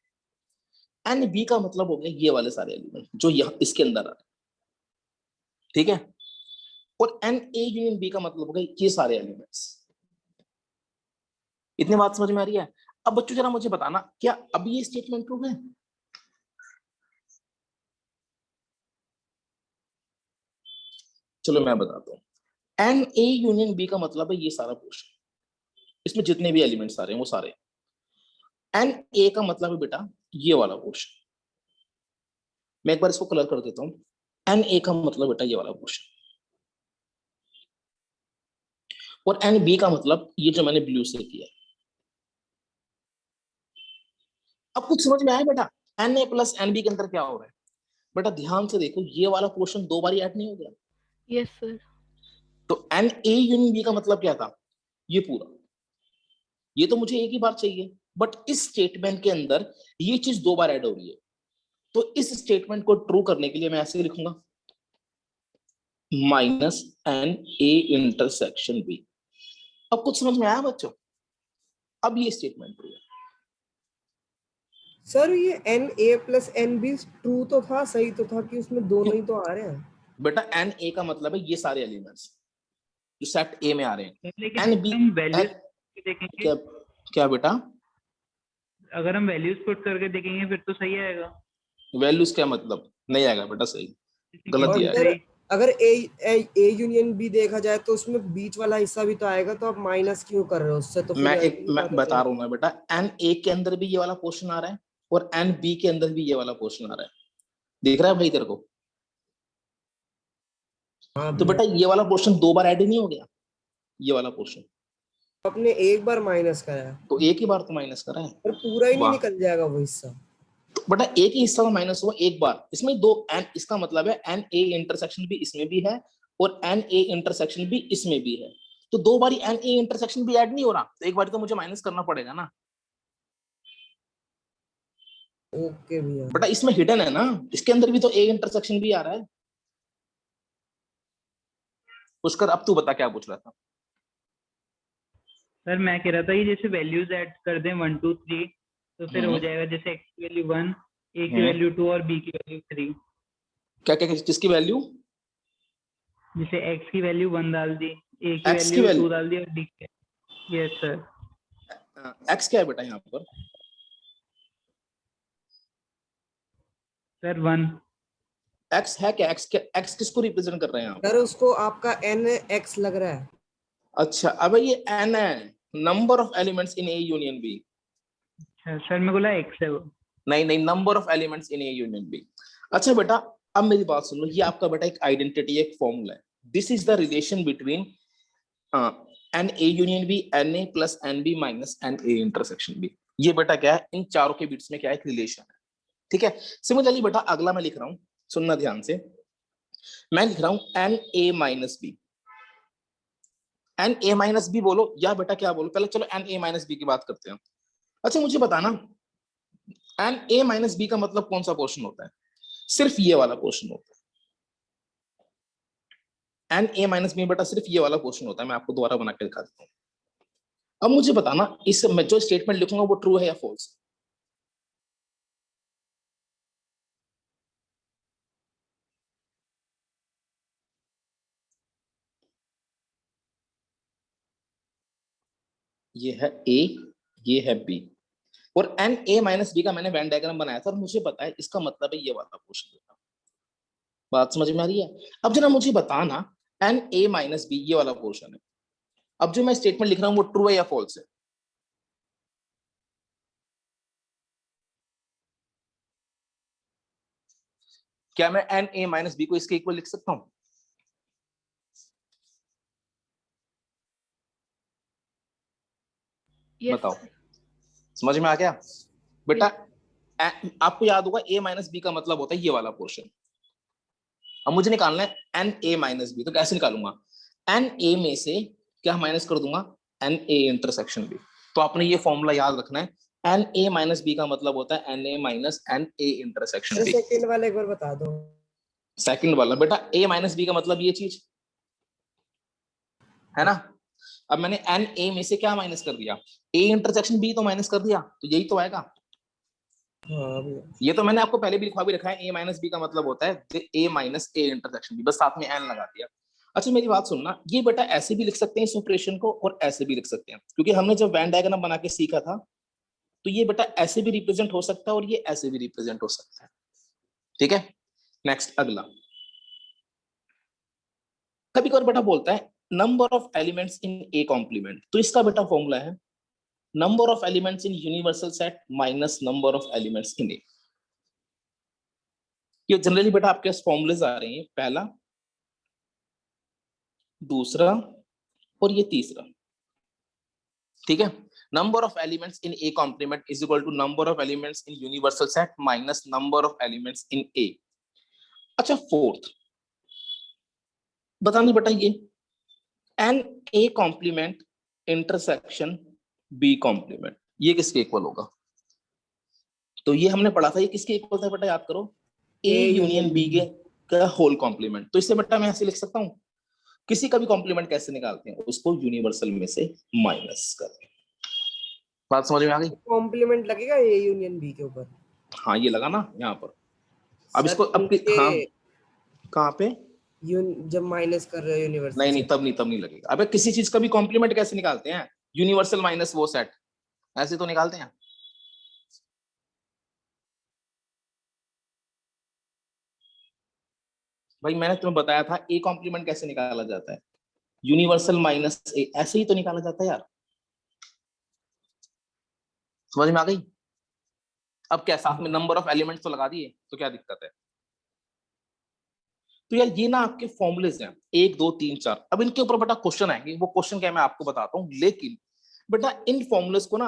एन बी का मतलब हो गया ये वाले सारे एलिमेंट जो यहाँ इसके अंदर आ रहे हैं। ठीक है, और एन ए यूनियन बी का मतलब हो गया ये सारे एलिमेंट्स। इतनी बात समझ में आ रही है? अब बच्चों जरा मुझे बताना, क्या अब ये स्टेटमेंट ट्रू है? चलो मैं बताता हूं। एन ए यूनियन बी का मतलब है ये सारा पोर्शन, इसमें जितने भी एलिमेंट्स आ रहे हैं वो सारे। एन ए का मतलब है बेटा ये वाला पोर्शन। मैं एक बार इसको कलर कर देता हूं। एन ए का मतलब बेटा ये वाला पोर्शन, और एन बी का मतलब ये जो मैंने ब्लू से किया। अब कुछ समझ में आया बेटा? N A plus N B के अंदर क्या हो रहा है? बेटा ध्यान से देखो, ये वाला पोर्शन दो बार ऐड नहीं हो गया। Yes sir. तो एन ए यूनियन बी का मतलब क्या था? ये पूरा, ये तो मुझे एक ही बार चाहिए, बट इस स्टेटमेंट के अंदर ये चीज दो बार ऐड हो रही है। तो इस स्टेटमेंट को ट्रू करने के लिए मैं ऐसे लिखूंगा minus N A intersection B. अब कुछ समझ में आया बच्चों? अब ये स्टेटमेंट ट्रू है। सर ये N A plus N B true तो था, सही तो था कि उसमें दोनों ही तो आ रहे हैं। बेटा एन ए का मतलब है ये सारे एलिमेंट्स जो सेट ए में आ रहे हैं। लेकिन एन बी हम वैल्यूज देखेंगे, क्या क्या बेटा? अगर हम वैल्यूज पुट करके देखेंगे फिर तो सही आएगा। वैल्यूज क्या मतलब? नहीं आएगा बेटा सही, गलत और ही सर आएगा। अगर ए यूनियन बी देखा जाए तो उसमें बीच वाला हिस्सा भी तो आएगा, तो आप माइनस क्यों कर रहे हो उससे? तो फिर मैं बता रहा हूँ ना बेटा, एन ए के अंदर भी ये वाला पोर्शन आ रहा है और एन बी के अंदर भी ये वाला पोर्शन आ रहा है। दिख रहा है भाई तेरे को? हाँ तो बेटा ये वाला पोर्शन दो बार ऐड नहीं हो गया, ये वाला पोर्शन आपने एक बार माइनस करा है, तो एक ही बार तो माइनस करा है। पर पूरा ही नहीं वाह। निकल जाएगा वो हिस्सा। तो बेटा एक ही हिस्सा माइनस हुआ एक बार, इसमें दो एन, इसका मतलब है एन ए इंटरसेक्शन भी इसमें भी है और एन ए इंटरसेक्शन भी इसमें भी है। तो दो बारी एन ए इंटरसेक्शन भी ऐड नहीं हो रहा, तो एक बार तो मुझे माइनस करना पड़ेगा ना। ओके भैया। बेटा इसमें हिडन है ना, इसके अंदर भी तो ए इंटरसेक्शन भी आ रहा है। पुष्कर अब तू बता क्या पूछ रहा था? सर मैं कह रहा था ये जैसे वैल्यूज ऐड कर दें 1 2 3 तो फिर हो जाएगा जैसे x की वैल्यू 1, a की वैल्यू 2 और b की वैल्यू 3। क्या क्या किसकी वैल्यू? जैसे x की वैल्यू 1 डाल दी, a की X की वैल्यू value? 2 डाल दी और b की। Yes sir. एक्स क्या है बेटा यहाँ पर? सर 1। एक्स है क्या? एक्स किसको रिप्रेजेंट कर रहे हैं यहाँ पर? सर उसको आपका n x लग रहा है। अच्छा, अब ये एन है, number of elements in A union B. अच्छा सर मैं बोला x है वो। नहीं नहीं, number of elements in A union B. अच्छा बेटा, अब मेरी बात सुन लो, ये आपका बेटा एक आइडेंटिटी, एक फॉर्मूला है। This is the relation between N A union B, N A plus N B minus N A intersection B. ये बेटा क्या है, इन चारों के बीच में क्या है, एक रिलेशन है। ठीक है, सिमिलरली बेटा अगला मैं लिख रहा हूं, सुनना ध्यान से। मैं लिख रहा हूं N A minus B. N A minus B बोलो या बेटा क्या बोलो, पहले चलो एन ए माइनस बी की बात करते हैं। अच्छा मुझे बताना, एन ए माइनस बी का मतलब कौन सा पोर्शन होता है? सिर्फ ये वाला पोर्शन होता है। एन ए माइनस बी बेटा सिर्फ ये वाला पोर्शन होता है। मैं आपको दोबारा बना के दिखा देता हूँ। अब मुझे बताना, इस मैं जो स्टेटमेंट लिखूंगा वो ट्रू है या फॉल्स? ये है ए, ये है बी, और एन ए माइनस बी का मैंने वेन डायग्राम बनाया था और मुझे पता है इसका मतलब है ये वाला पोर्शन। बात समझ में आ रही है? अब जरा मुझे बताना, एन ए माइनस बी ये वाला पोर्शन है, अब जो मैं स्टेटमेंट लिख रहा हूं वो ट्रू है या फॉल्स है? क्या मैं एन ए माइनस बी को इसके इक्वल लिख सकता हूं? यस बताओ, समझ में आ गया बेटा? आपको याद होगा ए माइनस बी का मतलब होता है ये वाला पोर्शन। अब मुझे निकालना है एन ए माइनस बी, तो कैसे निकालूंगा? एन ए में से क्या माइनस कर दूंगा? N A intersection B. तो आपने ये फॉर्मूला याद रखना है, एन ए माइनस बी का मतलब होता है N A minus N A intersection B. Second वाला एक बार बता दो। सेकंड वाला बेटा, ए माइनस बी का मतलब ये चीज है ना। अब मैंने एन ए में से क्या माइनस कर दिया? ए इंटरसेक्शन बी तो माइनस कर दिया, तो यही तो आएगा। हाँ भैया। ये तो मैंने आपको पहले भी लिखवा भी रखा है, ए माइनस बी का मतलब होता है ए माइनस ए इंटरसेक्शन बी, बस साथ में एन लगा दिया। अच्छा मेरी बात सुनना, ये बेटा ऐसे भी लिख सकते हैं इस ऑपरेशन को और ऐसे भी लिख सकते हैं, क्योंकि हमने जब वेन डायग्राम बना के सीखा था तो ये बेटा ऐसे भी रिप्रेजेंट हो सकता है और ये ऐसे भी रिप्रेजेंट हो सकता है। ठीक है, नेक्स्ट अगला। कभी कभार बेटा बोलता है number of elements in A complement, तो इसका बेटा फॉर्मूला है number of elements in universal set minus number of elements in A. ये जनरली बेटा आपके पास फॉर्मूलेज आ रहे हैं, पहला, दूसरा और ये तीसरा। ठीक है, number of elements in A complement is equal to number of elements in universal set minus number of elements in A. अच्छा फोर्थ बताना बेटा, ये N A complement intersection B complement, ये किसके इक्वल होगा? तो ये हमने पढ़ा था, ये किसके इक्वल था बेटा, याद करो, ए यूनियन बी के का होल कॉम्प्लीमेंट। तो इससे बेटा मैं ऐसे लिख सकता हूं, किसी का भी कॉम्प्लीमेंट कैसे निकालते हैं, उसको यूनिवर्सल में से माइनस कर। बात समझ में आ गई? कॉम्प्लीमेंट लगेगा ए यूनियन बी के ऊपर। हाँ ये लगा ना यहाँ पर। अब सर इसको अब हाँ कहाँ पे? जब माइनस कर रहे हो यूनिवर्सल नहीं नहीं, तब नहीं लगेगा। अबे किसी चीज का भी कॉम्प्लीमेंट कैसे निकालते हैं? यूनिवर्सल माइनस वो सेट, ऐसे तो निकालते हैं। भाई मैंने तुम्हें बताया था ए कॉम्प्लीमेंट कैसे निकाला जाता है, यूनिवर्सल माइनस ए, ऐसे ही तो निकाला जाता है यार। समझ में आ गई? अब क्या साथ में नंबर ऑफ एलिमेंट्स तो लगा दिए, तो क्या दिक्कत है? तो यार ये ना आपके फॉर्मुलेज हैं 1 2 3 4। अब इनके ऊपर बेटा क्वेश्चन आएंगे, वो क्वेश्चन क्या मैं आपको बताता हूँ, लेकिन बेटा इन फॉर्मुलेज को ना,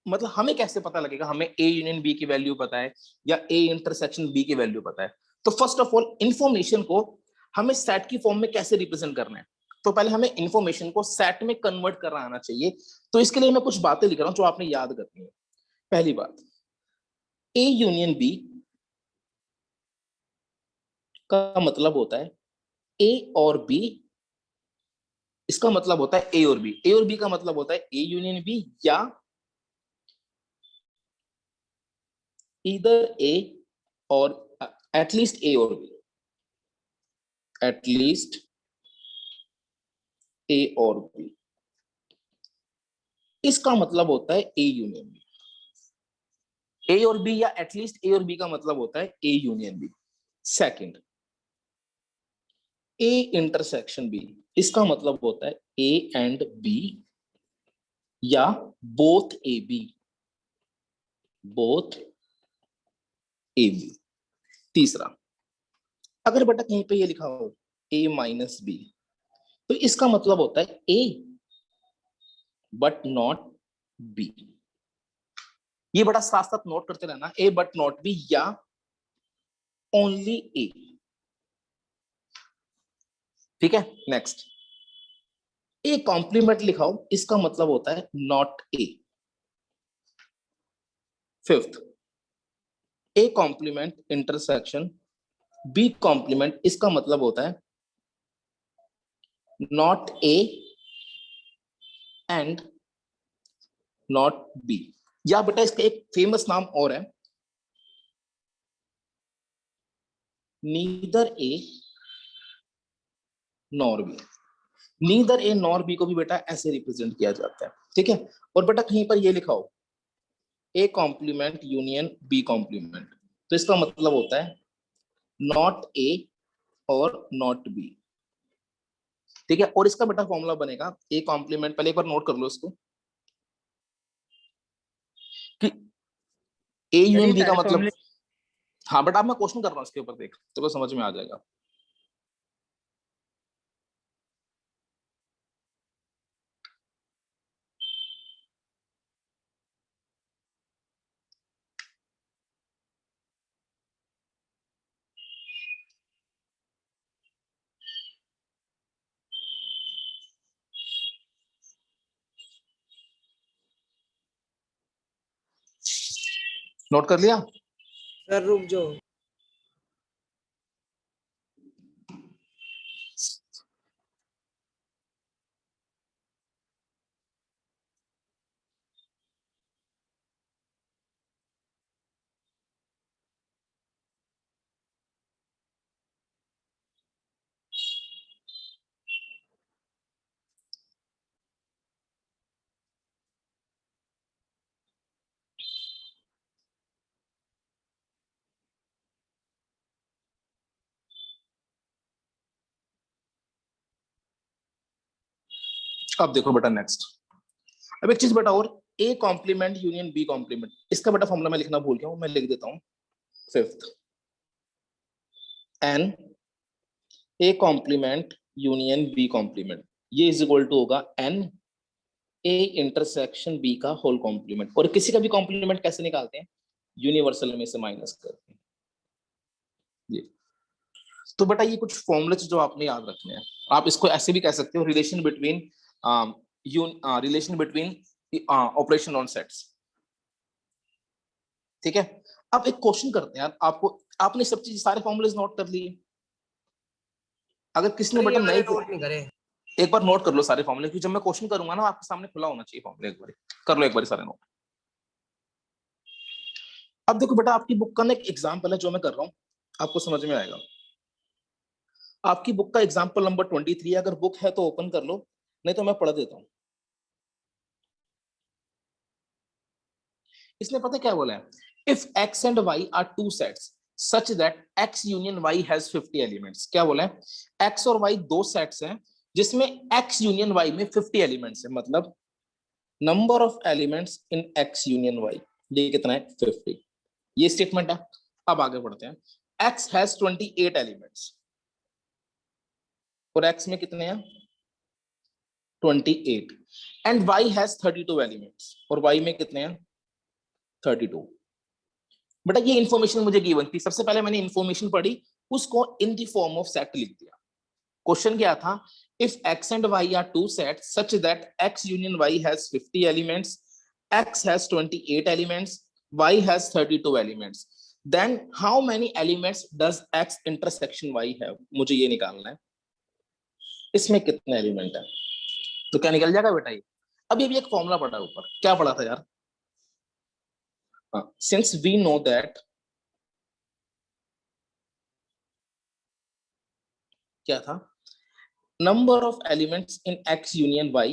मतलब हमें कैसे पता लगेगा हमें ए यूनियन बी की वैल्यू पता है या ए इंटरसेक्शन बी की वैल्यू पता है? तो फर्स्ट ऑफ ऑल इंफॉर्मेशन को हमें सेट की फॉर्म में कैसे रिप्रेजेंट करना है, तो पहले हमें इंफॉर्मेशन को सेट में कन्वर्ट करना आना चाहिए। तो इसके लिए मैं कुछ बातें लिख रहा हूं जो आपने याद करनी है। पहली बात, ए यूनियन बी का मतलब होता है ए और बी, इसका मतलब होता है ए और बी। ए और बी का मतलब होता है ए यूनियन बी या इधर ए और एटलीस्ट ए और बी, एटलीस्ट ए और बी। इसका मतलब होता है ए यूनियन बी। ए और बी, या एटलीस्ट ए और बी का मतलब होता है A union B. Second, A intersection B, इसका मतलब होता है ए एंड बी या both A B, both A B. तीसरा, अगर बेटा कहीं पे ये लिखा हो ए माइनस बी, तो इसका मतलब होता है ए बट नॉट बी। ये बड़ा साथ साथ नोट करते रहना, ए बट नॉट बी या ओनली ए। ठीक है, नेक्स्ट, ए कॉम्प्लीमेंट लिखाओ, इसका मतलब होता है not A. Fifth, A complement intersection B complement, इसका मतलब होता है not A and not B. या बेटा इसका एक फेमस नाम और है, neither A nor B. Neither A nor B को भी बेटा ऐसे रिप्रेजेंट किया जाता है। ठीक है, और बेटा कहीं पर ये लिखा हो A complement union B complement, तो इसका मतलब होता है नॉट ए और नॉट बी। ठीक है, और इसका बेटा फॉर्मूला बनेगा ए कॉम्प्लीमेंट, पहले एक बार नोट कर लो इसको कि ए सर यूनियन ये बी का सारे मतलब, फॉर्मूले हाँ बेटा अब मैं क्वेश्चन कर रहा हूँ इसके ऊपर, देख तो समझ में आ जाएगा। नोट कर लिया? सर रुक जाओ। अब देखो बेटा नेक्स्ट, अब एक चीज बेटा और, A complement union B complement, इसका बेटा फॉर्मूला मैं लिखना भूल गया हूं, मैं लिख देता हूं। Fifth, N A complement union B complement, ये इज इक्वल टू होगा एन ए इंटरसेक्शन बी का होल कॉम्प्लीमेंट। और किसी का भी कॉम्प्लीमेंट कैसे निकालते हैं? यूनिवर्सल में से माइनस करके। ये तो बेटा ये कुछ फॉर्मूले जो आपने याद रखने हैं। आप इसको ऐसे भी कह सकते हो, relation between operation on sets. ठीक है, अब एक क्वेश्चन करते हैं यार, आपको आपने सब चीज सारे फॉर्मूलेज नोट कर लिए? अगर किसी ने सर ये बेटा मैंने नहीं, नोट नहीं करे। एक बार नोट कर लो सारे फॉर्मूले, क्योंकि जब मैं क्वेश्चन करूंगा ना आपके सामने खुला होना चाहिए फॉर्मूले, एक बार कर लो एक बार सारे नोट। अब देखो बेटा आपकी बुक का ना एक एग्जाम्पल है जो मैं कर रहा हूँ, आपको समझ में आएगा। आपकी बुक का एग्जाम्पल नंबर 23, अगर बुक है तो ओपन कर लो, नहीं तो मैं पढ़ देता हूँ। इसने पता क्या बोला है, if x and y are two sets such that x union y has 50 elements. क्या बोला है, x और y दो सेट्स हैं जिसमें x यूनियन y में 50 एलिमेंट्स है, मतलब number of elements in x union y, ये कितना है 50। ये स्टेटमेंट है। अब आगे बढ़ते हैं, x हैज 28 एलिमेंट्स और x में कितने हैं 28, एंड y हैज 32 एलिमेंट्स और y में कितने हैं 32। बेटा ये इंफॉर्मेशन मुझे गिवन थी, सबसे पहले मैंने इंफॉर्मेशन पढ़ी, उसको in the form of set लिख दिया। क्वेश्चन क्या था, if x and y are two sets such that x union y has 50 elements, x has 28 elements, y has 32 elements, then how many elements does x intersection y have, मुझे ये निकालना है, इसमें कितने एलिमेंट है। तो क्या निकल जाएगा बेटा ये, अभी अभी एक फॉर्मूला पढ़ा है ऊपर, क्या पढ़ा था यार, सिंस वी नो दैट, क्या था, number of elements in x union y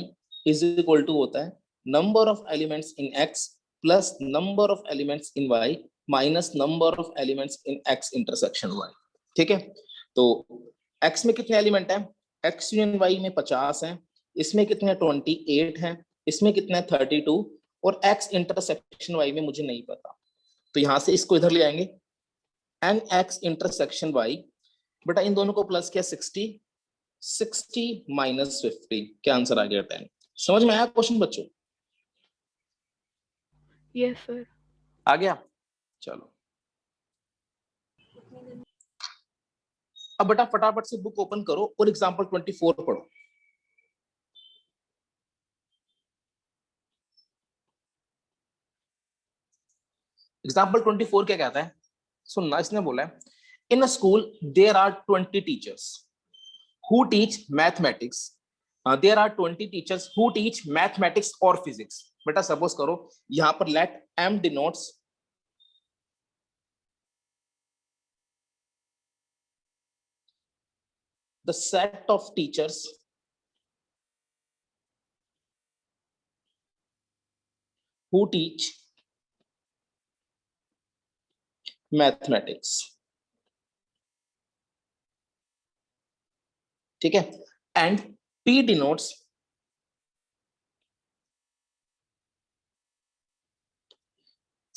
is equal to होता है number of elements in x plus number of elements in y minus number of elements in x intersection y. ठीक है, तो x में कितने element हैं? x union y में 50 हैं, इसमें कितने 28 हैं, इसमें कितने 32, और x इंटरसेक्शन y में मुझे नहीं पता, तो यहां से इसको इधर ले आएंगे एन x इंटरसेक्शन y, बेटा इन दोनों को प्लस किया 60 माइनस 50, क्या आंसर आ गया 10। समझ में आया क्वेश्चन बच्चों? Yes sir. आ गया, चलो अब बेटा फटाफट से बुक ओपन करो और एग्जांपल 24 पढ़ो। एग्जांपल 24 क्या कहता है, सुनना, इसने बोला है in a school there are 20 teachers who teach mathematics, there are 20 teachers who teach mathematics और फिजिक्स। बेटा सपोज करो यहां पर let m denotes the set of teachers who teach mathematics, ठीक है, and p denotes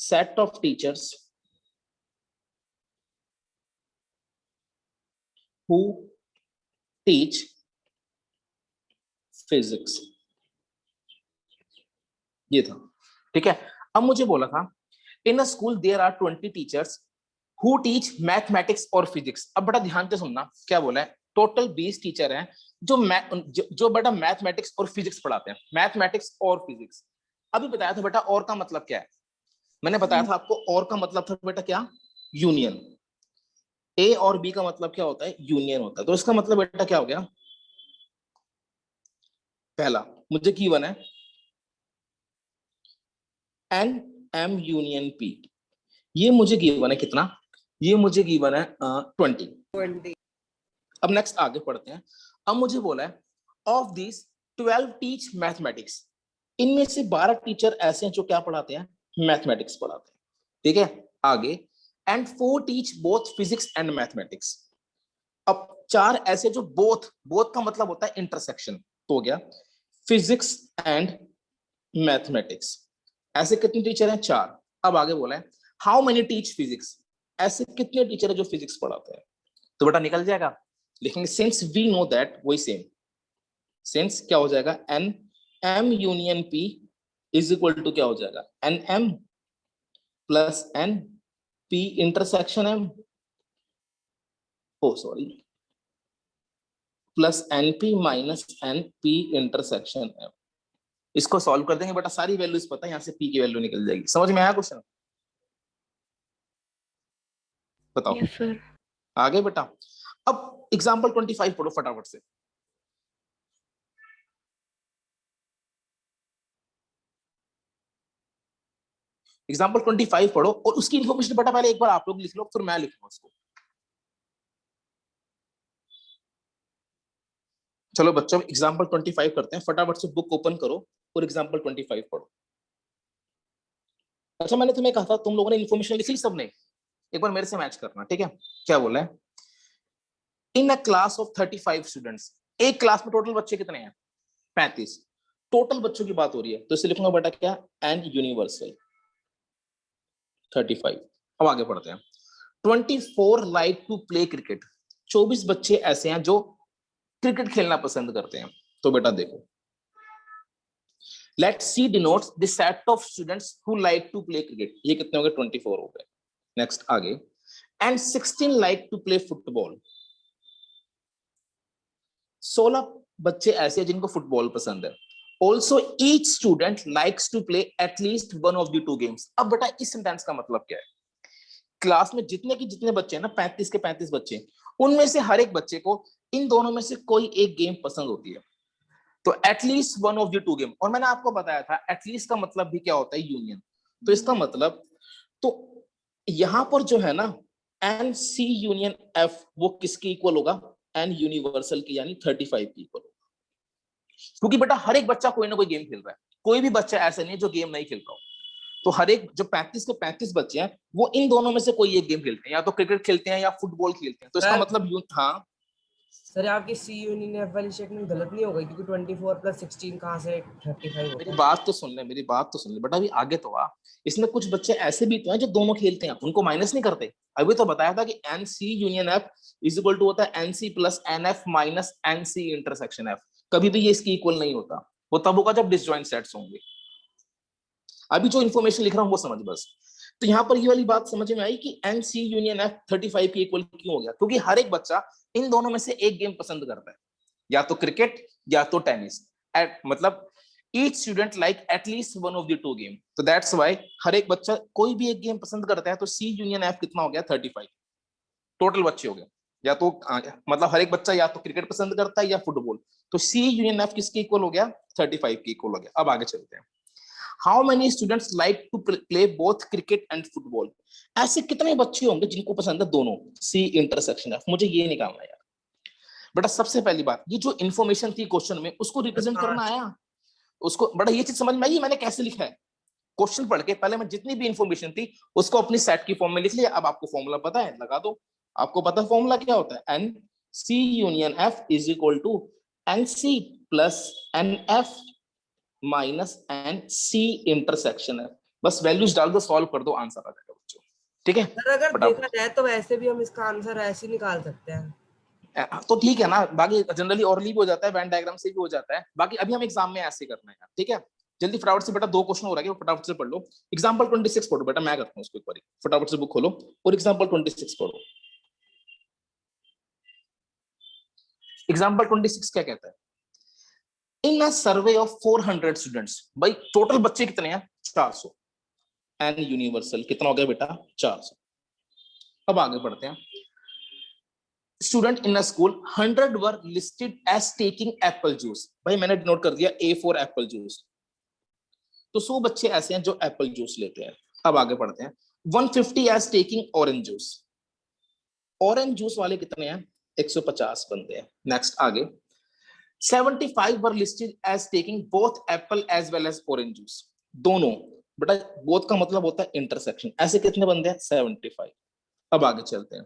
set of teachers who teach physics। ये था, ठीक है। अब मुझे बोला था in a school there are 20 teachers who teach mathematics और फिजिक्स। अब बड़ा ध्यान से सुनना, क्या बोला है, टोटल 20 टीचर हैं जो बेटा मैथमेटिक्स और फिजिक्स पढ़ाते हैं, मैथमेटिक्स और फिजिक्स। अभी बताया था बेटा और का मतलब क्या है, मैंने बताया था आपको और का मतलब था बेटा क्या, यूनियन। ए और बी का मतलब क्या होता है, यूनियन होता है। तो इसका मतलब बेटा क्या हो गया, पहला मुझे गिवन है एन एम यूनियन पी, ये मुझे गिवन है कितना, ये मुझे गिवन है 20। अब नेक्स्ट आगे पढ़ते हैं। अब मुझे बोला है ऑफ दिस 12 टीच मैथमेटिक्स, इनमें से 12 टीचर ऐसे हैं जो क्या पढ़ाते हैं, मैथमेटिक्स पढ़ाते हैं, ठीक है। आगे and 4 teach both physics and mathematics. अब 4 ऐसे जो बोथ का मतलब होता है इंटरसेक्शन, तो हो गया फिजिक्स एंड मैथमेटिक्स। ऐसे कितने टीचर हैं, 4। अब आगे बोला है हाउ मेनी टीच फिजिक्स, ऐसे कितने टीचर है जो फिजिक्स पढ़ाते हैं, तो बेटा निकल जाएगा, लिखेंगे सिंस वी नो दैट, वही सेम, सिंस क्या हो जाएगा, n M union P is equal to क्या हो जाएगा, n M plus n P intersection M, oh sorry, plus n P minus n P intersection M. इसको सॉल्व कर देंगे बेटा, सारी वैल्यूज पता है, यहां से पी की वैल्यू निकल जाएगी। समझ में आया क्वेश्चन, बताओ। Yes sir. आगे बेटा अब एग्जांपल 25 पढ़ो फटाफट से। एग्जांपल 25 पढ़ो और उसकी इन्फॉर्मेशन बेटा पहले एक बार आप लोग लिख लो, फिर मैं लिखूंगा उसको। चलो बच्चों एग्जांपल 25 करते हैं, फटाफट से बुक ओपन करो और एग्जांपल 25 पढ़ो। अच्छा मैंने तुम्हें कहा था, तुम लोगों ने इन्फॉर्मेशन लिखी सबने, एक बार मेरे से मैच करना, ठीक है। क्या बोला है, in a class of 35 students, एक क्लास में टोटल बच्चे कितने हैं, 35, टोटल बच्चों की बात हो रही है, तो इसे लिखूंगा बेटा क्या, एन यूनिवर्सल 35। अब आगे पढ़ते हैं। 24 लाइक टू प्ले क्रिकेट, 24 बच्चे ऐसे हैं जो क्रिकेट खेलना पसंद करते हैं, तो बेटा देखो let C denotes the set of students who like to play cricket, ये कितने हो गए, 24 हो गए। नेक्स्ट आगे and 16 like to play football, 16 बच्चे ऐसे हैं जिनको फुटबॉल पसंद है। Also each student likes to play at least one of the 2 games. अब बेटा इस सेंटेंस का मतलब क्या है, क्लास में जितने के जितने बच्चे हैं ना, 35 के 35 बच्चे, उनमें से हर एक बच्चे को इन दोनों में से कोई एक गेम पसंद होती है, तो at least one of the 2 game. और मैंने आपको बताया था एटलीस्ट का मतलब भी क्या होता है, यूनियन। तो इसका मतलब, तो यहां पर जो है ना एन सी यूनियन एफ, वो किसके इक्वल होगा, एन यूनिवर्सल की, यानी 35 की इक्वल होगा, क्योंकि बेटा हर एक बच्चा कोई ना कोई गेम खेल रहा है। कोई भी बच्चा ऐसा नहीं है जो गेम नहीं खेलता हो। तो हर एक जो 35 के 35 बच्चे हैं वो इन दोनों में से कोई एक गेम खेलते हैं, या तो क्रिकेट खेलते हैं या फुटबॉल खेलते हैं। तो इसका सर- मतलब हाँ सर आपकी सी यूनियन एफ वाली स्टेटमेंट गलत नहीं हो गई, क्योंकि 24 + 16 कहाँ से 35 होता मेरी है? बात तो सुन ले, मेरी बात तो सुन ले बेटा, अभी आगे तो आ। इसमें कुछ बच्चे ऐसे भी तो हैं जो दोनों खेलते हैं, उनको माइनस नहीं करते। अभी तो बताया था कि N C union F is equal to होता है N C plus N F minus N C intersection F. कभी भी ये इसकी इक्वल नहीं होता, वो तब होगा जब डिसजॉइंट सेट्स होंगे। अभी जो इन्फॉर्मेशन लिख रहा हूँ वो समझ बस। तो यहाँ पर ये वाली बात समझ में आई कि एन सी यूनियन एफ 35 के इक्वल क्यों हो गया, क्योंकि हर एक बच्चा इन दोनों में से एक गेम पसंद करता है, या तो क्रिकेट या तो टेनिस। मतलब each student like at least one of the two game, तो that's why हर एक बच्चा कोई भी एक गेम पसंद करता है। तो C यूनियन F कितना हो गया 35 टोटल बच्चे हो गए। या तो मतलब हर एक बच्चा या तो क्रिकेट पसंद करता है या फुटबॉल, तो C यूनियन F किसके इक्वल हो गया 35 के इक्वल हो गया। अब आगे चलते हैं। How many students like to play both cricket and football, ऐसे कितने बच्चे होंगे जिनको पसंद है दोनों C इंटरसेक्शन F, मुझे ये निकालना है यार। बेटा सबसे पहली बात, ये जो इन्फॉर्मेशन थी क्वेश्चन में उसको रिप्रेजेंट करना आया उसको। बड़ा ये चीज समझ में आई मैंने कैसे लिखा है। क्वेश्चन पढ़ के पहले मैं जितनी भी इंफॉर्मेशन थी उसको अपनी सेट की फॉर्म में लिख लिया। अब आपको फॉर्मूला पता है, लगा दो। आपको पता है फॉर्मूला क्या होता है, N C union F is equal to N C plus N F minus N C intersection F. बस वैल्यूज डाल दो, सॉल्व कर दो, आंसर आ जाएगा बच्चों। ठीक है, सर अगर देखा जाए तो वैसे भी हम इसका आंसर ऐसे ही निकाल सकते हैं। तो ठीक है ना। बाकी जनरली ऑरली भी हो जाता है, वेन डायग्राम से भी हो जाता है। बाकी अभी हम एग्जाम में ऐसे करना है, ठीक है। जल्दी फटाफट से बेटा, 2 क्वेश्चन हो रहा है, फटाफट से पढ़ लो। एग्जांपल 26 पढ़ो बेटा, मैं करता हूँ उसको एक बार, फटाफट से बुक खोलो और एग्जांपल 26 पढ़ो। एग्जांपल 26 क्या कहता है, in a survey of 400 students, भाई टोटल बच्चे कितने हैं 400, एन यूनिवर्सल कितना हो गया बेटा 400। अब आगे बढ़ते हैं। Student in a school 100 were listed as taking apple juice, भाई मैंने डिनोट कर दिया ए फॉर एप्पल जूस। तो 100 बच्चे ऐसे हैं जो एप्पल जूस लेते हैं। अब आगे बढ़ते हैं। 150 as taking orange juice, orange juice वाले कितने हैं 150 बनते हैं। नेक्स्ट आगे 75 were listed as taking both apple as well as orange juice, दोनों। बेटा बोथ का मतलब होता है इंटरसेक्शन, ऐसे कितने बनते हैं 75। अब आगे चलते हैं।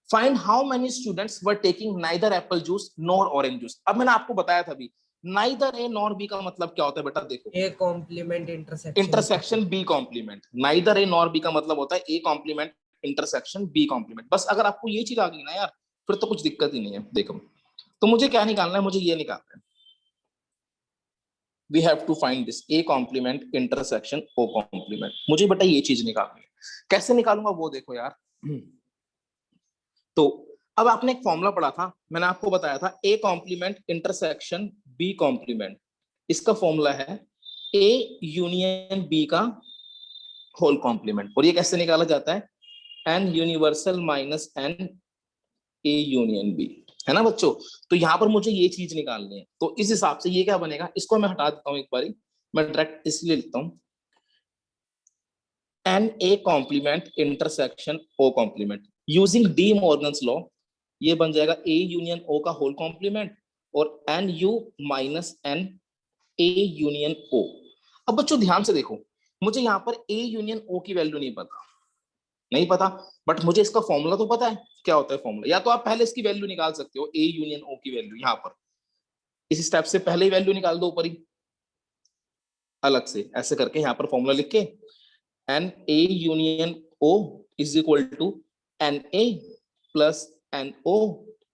Find how many students were taking neither Apple juice nor orange juice. अब मैंने आपको बताया था अभी, नाइदर ए नॉर बी का मतलब क्या होता है बेटा, देखो A complement intersection, intersection B complement. Neither A nor B का मतलब होता है A complement intersection B complement. बस अगर आपको ये चीज आ गई ना यार, फिर तो कुछ दिक्कत ही नहीं है। देखो तो मुझे क्या निकालना है, मुझे ये निकालना है, we have to find this A complement intersection O complement. मुझे बेटा ये चीज निकालनी है, कैसे निकालूंगा वो देखो यार। तो अब आपने एक फॉर्मूला पढ़ा था, मैंने आपको बताया था A complement intersection B complement. इसका फॉर्मूला है ए यूनियन बी का होल कॉम्प्लीमेंट। और ये कैसे निकाला जाता है, N universal minus N A union B, है ना बच्चों। तो यहाँ पर मुझे ये चीज निकालनी है, तो इस हिसाब से ये क्या बनेगा, इसको मैं हटा देता हूँ एक बारी, मैं डायरेक्ट इसलिए लिखता हूँ n A complement intersection O complement using de Morgan's law. ये बन जाएगा ए यूनियन ओ का होल कॉम्प्लीमेंट और n U minus N A union O. अब बच्चों ध्यान से देखो, मुझे यहाँ पर ए यूनियन ओ की वैल्यू नहीं पता, बट मुझे इसका फॉर्मूला तो पता है क्या होता है फॉर्मूला। या तो आप पहले इसकी वैल्यू निकाल सकते हो, ए यूनियन ओ की वैल्यू यहाँ पर इस स्टेप से पहले ही वैल्यू निकाल दो ऊपर ही अलग से, ऐसे करके यहाँ पर फॉर्मूला लिख के n A union O is equal to n A plus n O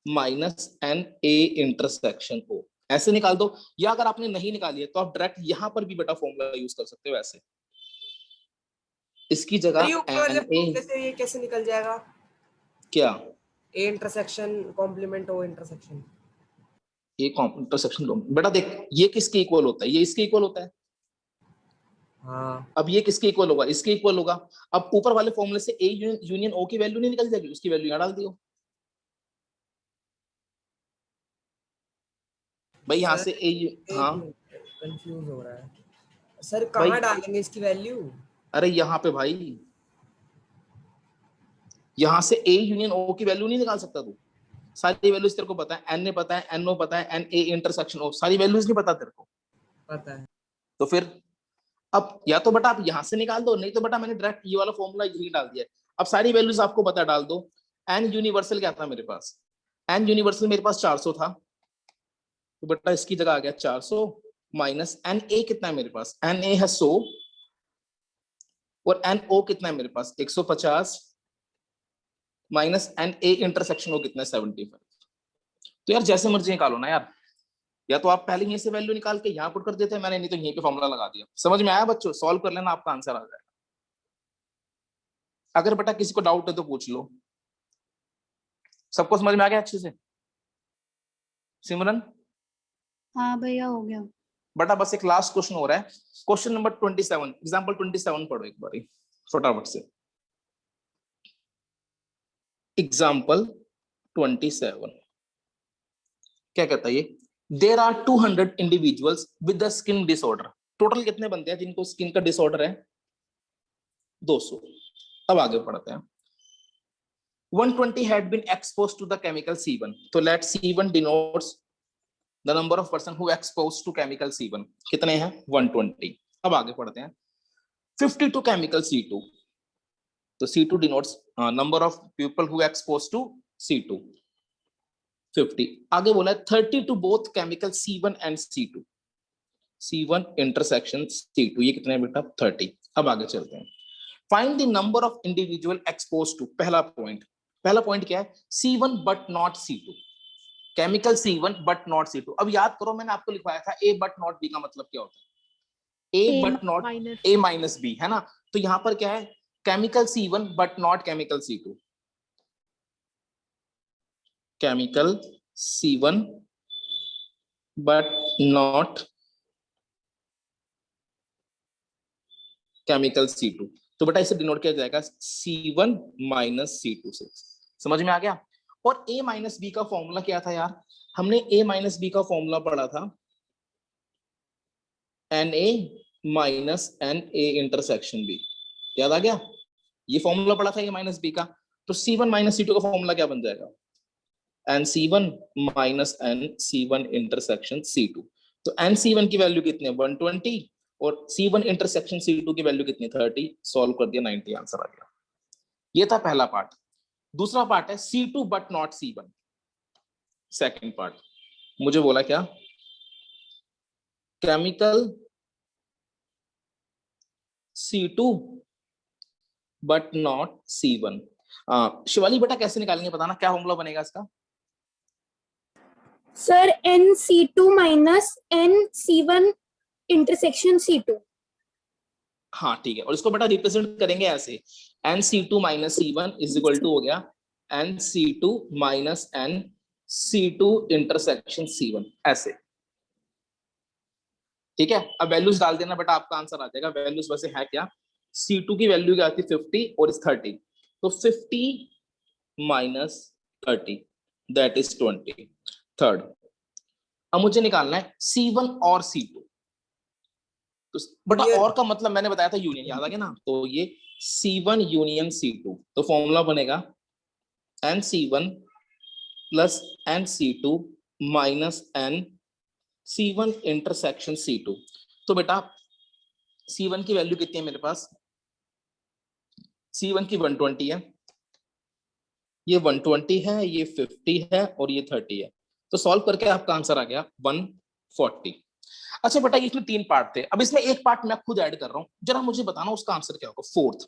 minus N A intersection O, ऐसे निकाल दो। या अगर आपने नहीं निकाली है तो आप डायरेक्ट यहाँ पर भी बेटा फॉर्मूला यूज कर सकते हो, ऐसे इसकी जगह एन ए। से ये कैसे निकल जाएगा, क्या A intersection complement O intersection, A intersection बेटा देख, ये किसके इक्वल होता है, ये इसके इक्वल होता है। हाँ अब ये किसके इक्वल होगा, इसके इक्वल होगा। अब ऊपर वाले फॉर्मूले से ए यूनियन ओ की वैल्यू नहीं निकल जाएगी, उसकी वैल्यू यहाँ डाल दियो भाई, यहाँ से हाँ कंफ्यूज हो रहा है सर, भाई, कहाँ डालेंगे इसकी वैल्यू। अरे यहाँ पे भाई, यहाँ से ए यूनियन ओ की वैल्यू नहीं निकाल सकता तू, सारी वैल्यूज तेरे को पता है, एन ने पता है, एन ओ पता है, एन ए इंटरसेक्शन ओ, सारी वैल्यूज नहीं पता तेरे को। पता है तो फिर अब या तो बेटा आप यहां से निकाल दो, नहीं तो बेटा मैंने डायरेक्ट ये वाला फॉर्मूला यही डाल दिया। अब सारी वैल्यूज आपको पता डाल दो। एन यूनिवर्सल क्या था मेरे पास, एन यूनिवर्सल मेरे पास 400 था, तो बेटा इसकी जगह आ गया 400 माइनस एन ए कितना है मेरे पास, एन ए है 100 और एन ओ कितना है मेरे पास 150 माइनस एन ए इंटरसेक्शन ओ कितना है 75। तो यार जैसे मर्जी निकालो ना यार, या तो आप पहले यहीं से वैल्यू निकाल के यहाँ पुट कर देते हैं, मैंने नहीं तो यहीं पे फॉर्मूला लगा दिया। समझ में आया बच्चों, सॉल्व कर लेना आपका आंसर आ जाएगा। अगर बेटा किसी को डाउट है तो पूछ लो। सबको समझ में आ गया अच्छे से? सिमरन? हाँ भैया हो गया। बेटा बस एक लास्ट क्वेश्चन हो रहा है, क्वेश्चन नंबर 27, एग्जांपल 27 पढ़ो एक बारी फटाफट से। एग्जांपल 27 क्या कहता है ये, there are 200 individuals with the skin disorder. Total कितने बनते हैं जिनको स्किन का डिसऑर्डर है? 200। अब आगे पढ़ते हैं। 120 had been exposed to the chemical C1, तो let C1 denotes the number of person who exposed to chemical C1। कितने हैं? 120। अब आगे पढ़ते हैं। 50 to chemical C2, तो C2 denotes number of people who exposed to C2, 50। आगे बोला है 30 to both chemical C1 and C2, C1 intersection C2, ये कितने हैं बेटा? 30। अब आगे चलते हैं। Find the number of individual expose to, पहला पॉइंट क्या है? C1 but not C2, chemical C1 but not C2। अब याद करो मैंने आपको लिखवाया था A बट नॉट B का मतलब क्या होता है? A but not A minus B, है ना? तो यहां पर क्या है? Chemical C1 but not chemical C2, chemical C1 but not chemical C2। तो बेटा इसे डिनोट किया जाएगा C1 माइनस C2 से। समझ में आ गया? और A माइनस बी का फॉर्मूला क्या था यार? हमने A माइनस बी का फॉर्मूला पढ़ा था Na minus Na intersection B, याद आ गया? ये फॉर्मूला पढ़ा था A माइनस बी का। तो C1 माइनस C2 का फॉर्मूला क्या बन जाएगा? NC1 minus NC1 intersection C2। तो NC1 की वैल्यू कितनी है? 120 और C1 इंटरसेक्शन C2 की वैल्यू कितनी? 30। सॉल्व कर दिया, 90 आंसर आ गया। ये था पहला पार्ट। दूसरा पार्ट है C2 but not C1, second part. मुझे बोला क्या? Chemical C2 but not C1। Shivali बेटा कैसे निकालेंगे बताना, क्या फॉर्मूला बनेगा इसका? Sir NC2 minus NC1 intersection C2। हाँ ठीक है, और इसको बेटा रिप्रेजेंट करेंगे ऐसे, NC2 minus C1 is equal to हो गया NC2 minus NC2 intersection C1, ऐसे। ठीक है, अब वैल्यूज डाल देना बेटा, आपका आंसर आ जाएगा। वैल्यूज वैसे है क्या? C2 की वैल्यू क्या आती है? 50 और इस 30, तो 50 माइनस 30 दैट इज 20। थर्ड, अब मुझे निकालना है C1 और C2। तो बेटा और का मतलब मैंने बताया था यूनियन, याद आ गया ना? तो ये C1 यूनियन C2, तो फॉर्मूला बनेगा NC1 plus NC2 minus NC1 intersection C2। तो बेटा C1 की वैल्यू कितनी है मेरे पास? C1 की 120 है, ये 120 है, ये 50 है और ये 30 है। तो सॉल्व करके आपका आंसर आ गया 140। अच्छा बेटा इसमें 3 पार्ट थे, अब इसमें एक पार्ट मैं खुद ऐड कर रहा हूं, जरा मुझे बताना उसका आंसर क्या होगा। Fourth,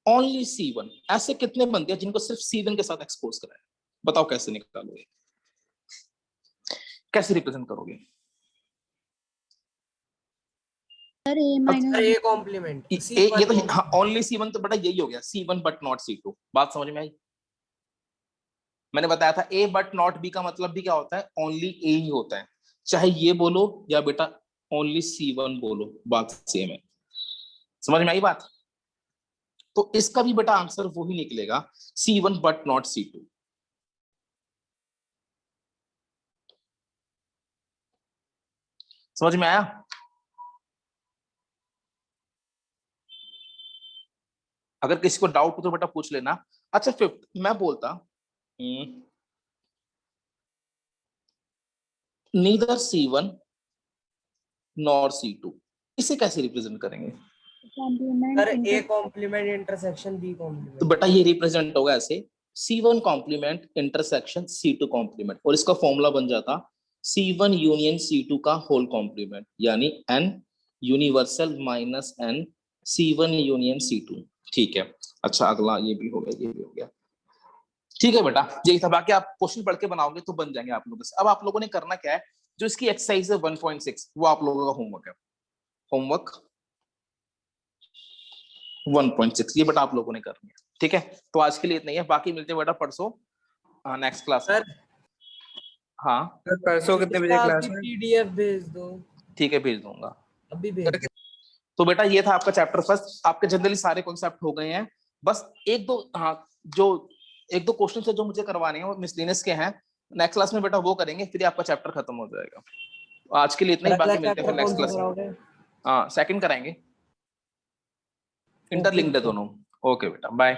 only C1। ऐसे कितने बनते हैं जिनको सिर्फ C1 के साथ एक्सपोज कराया? बताओ कैसे निकालोगे, कैसे रिप्रेजेंट करोगे? Sir A minus A complement ये तो हाँ, ओनली C1 तो बेटा यही हो गया, C1 बट नॉट C2। बात समझ में आई? मैंने बताया था A बट नॉट B का मतलब भी क्या होता है? ओनली A ही होता है, चाहे ये बोलो या बेटा ओनली C1 बोलो, बात सेम है। समझ में आई बात? तो इसका भी बेटा आंसर वो ही निकलेगा, C1 बट नॉट C2। समझ में आया? अगर किसी को डाउट हो तो बेटा पूछ लेना। अच्छा फिफ्थ मैं बोलता, नीदर C1 नॉर C2। इसे कैसे रिप्रेजेंट करेंगे? Complement sir A complement intersection B तो कॉम्प्लीमेंट। बेटा ये रिप्रेजेंट होगा ऐसे C1 complement intersection C2 complement, और इसका फॉर्मूला बन जाता C1 यूनियन C2 का होल कॉम्प्लीमेंट, यानी n universal minus n C1 union C2। ठीक है, अच्छा अगला ये भी हो गया, ये भी हो गया। ठीक है बेटा, यही था। बाकी आप क्वेश्चन पढ़ के बनाओगे तो बन जाएंगे आप लोगों से। अब आप लोगों ने करना क्या है, जो इसकी एक्सरसाइज है 1.6 वो आप लोगों का होमवर्क है। होमवर्क 1.6 ये बेटा आप लोगों ने करनी है। ठीक है, तो आज के लिए इतना ही है, बाकी मिलते हैं बेटा परसों नेक्स्ट क्लास में। सर हाँ परसों कितने बजे क्लास में? पीडीएफ भेज दो। ठीक है, भेज दूंगा। अभी भेज दो। तो बेटा ये था आपका चैप्टर फर्स्ट। आपके जनरली सारे कॉन्सेप्ट हो गए हैं, बस एक दो हाँ जो एक दो क्वेश्चन है जो मुझे करवाने हैं वो मिसलिनियस के हैं। नेक्स्ट क्लास में बेटा वो करेंगे, फिर आपका चैप्टर खत्म हो जाएगा। आज के लिए इतना ही, बाकी मिलते हैं फिर नेक्स्ट क्लास में। हाँ सेकंड कराएंगे, इंटरलिंक्ड है दोनों। ओके बेटा, बाय।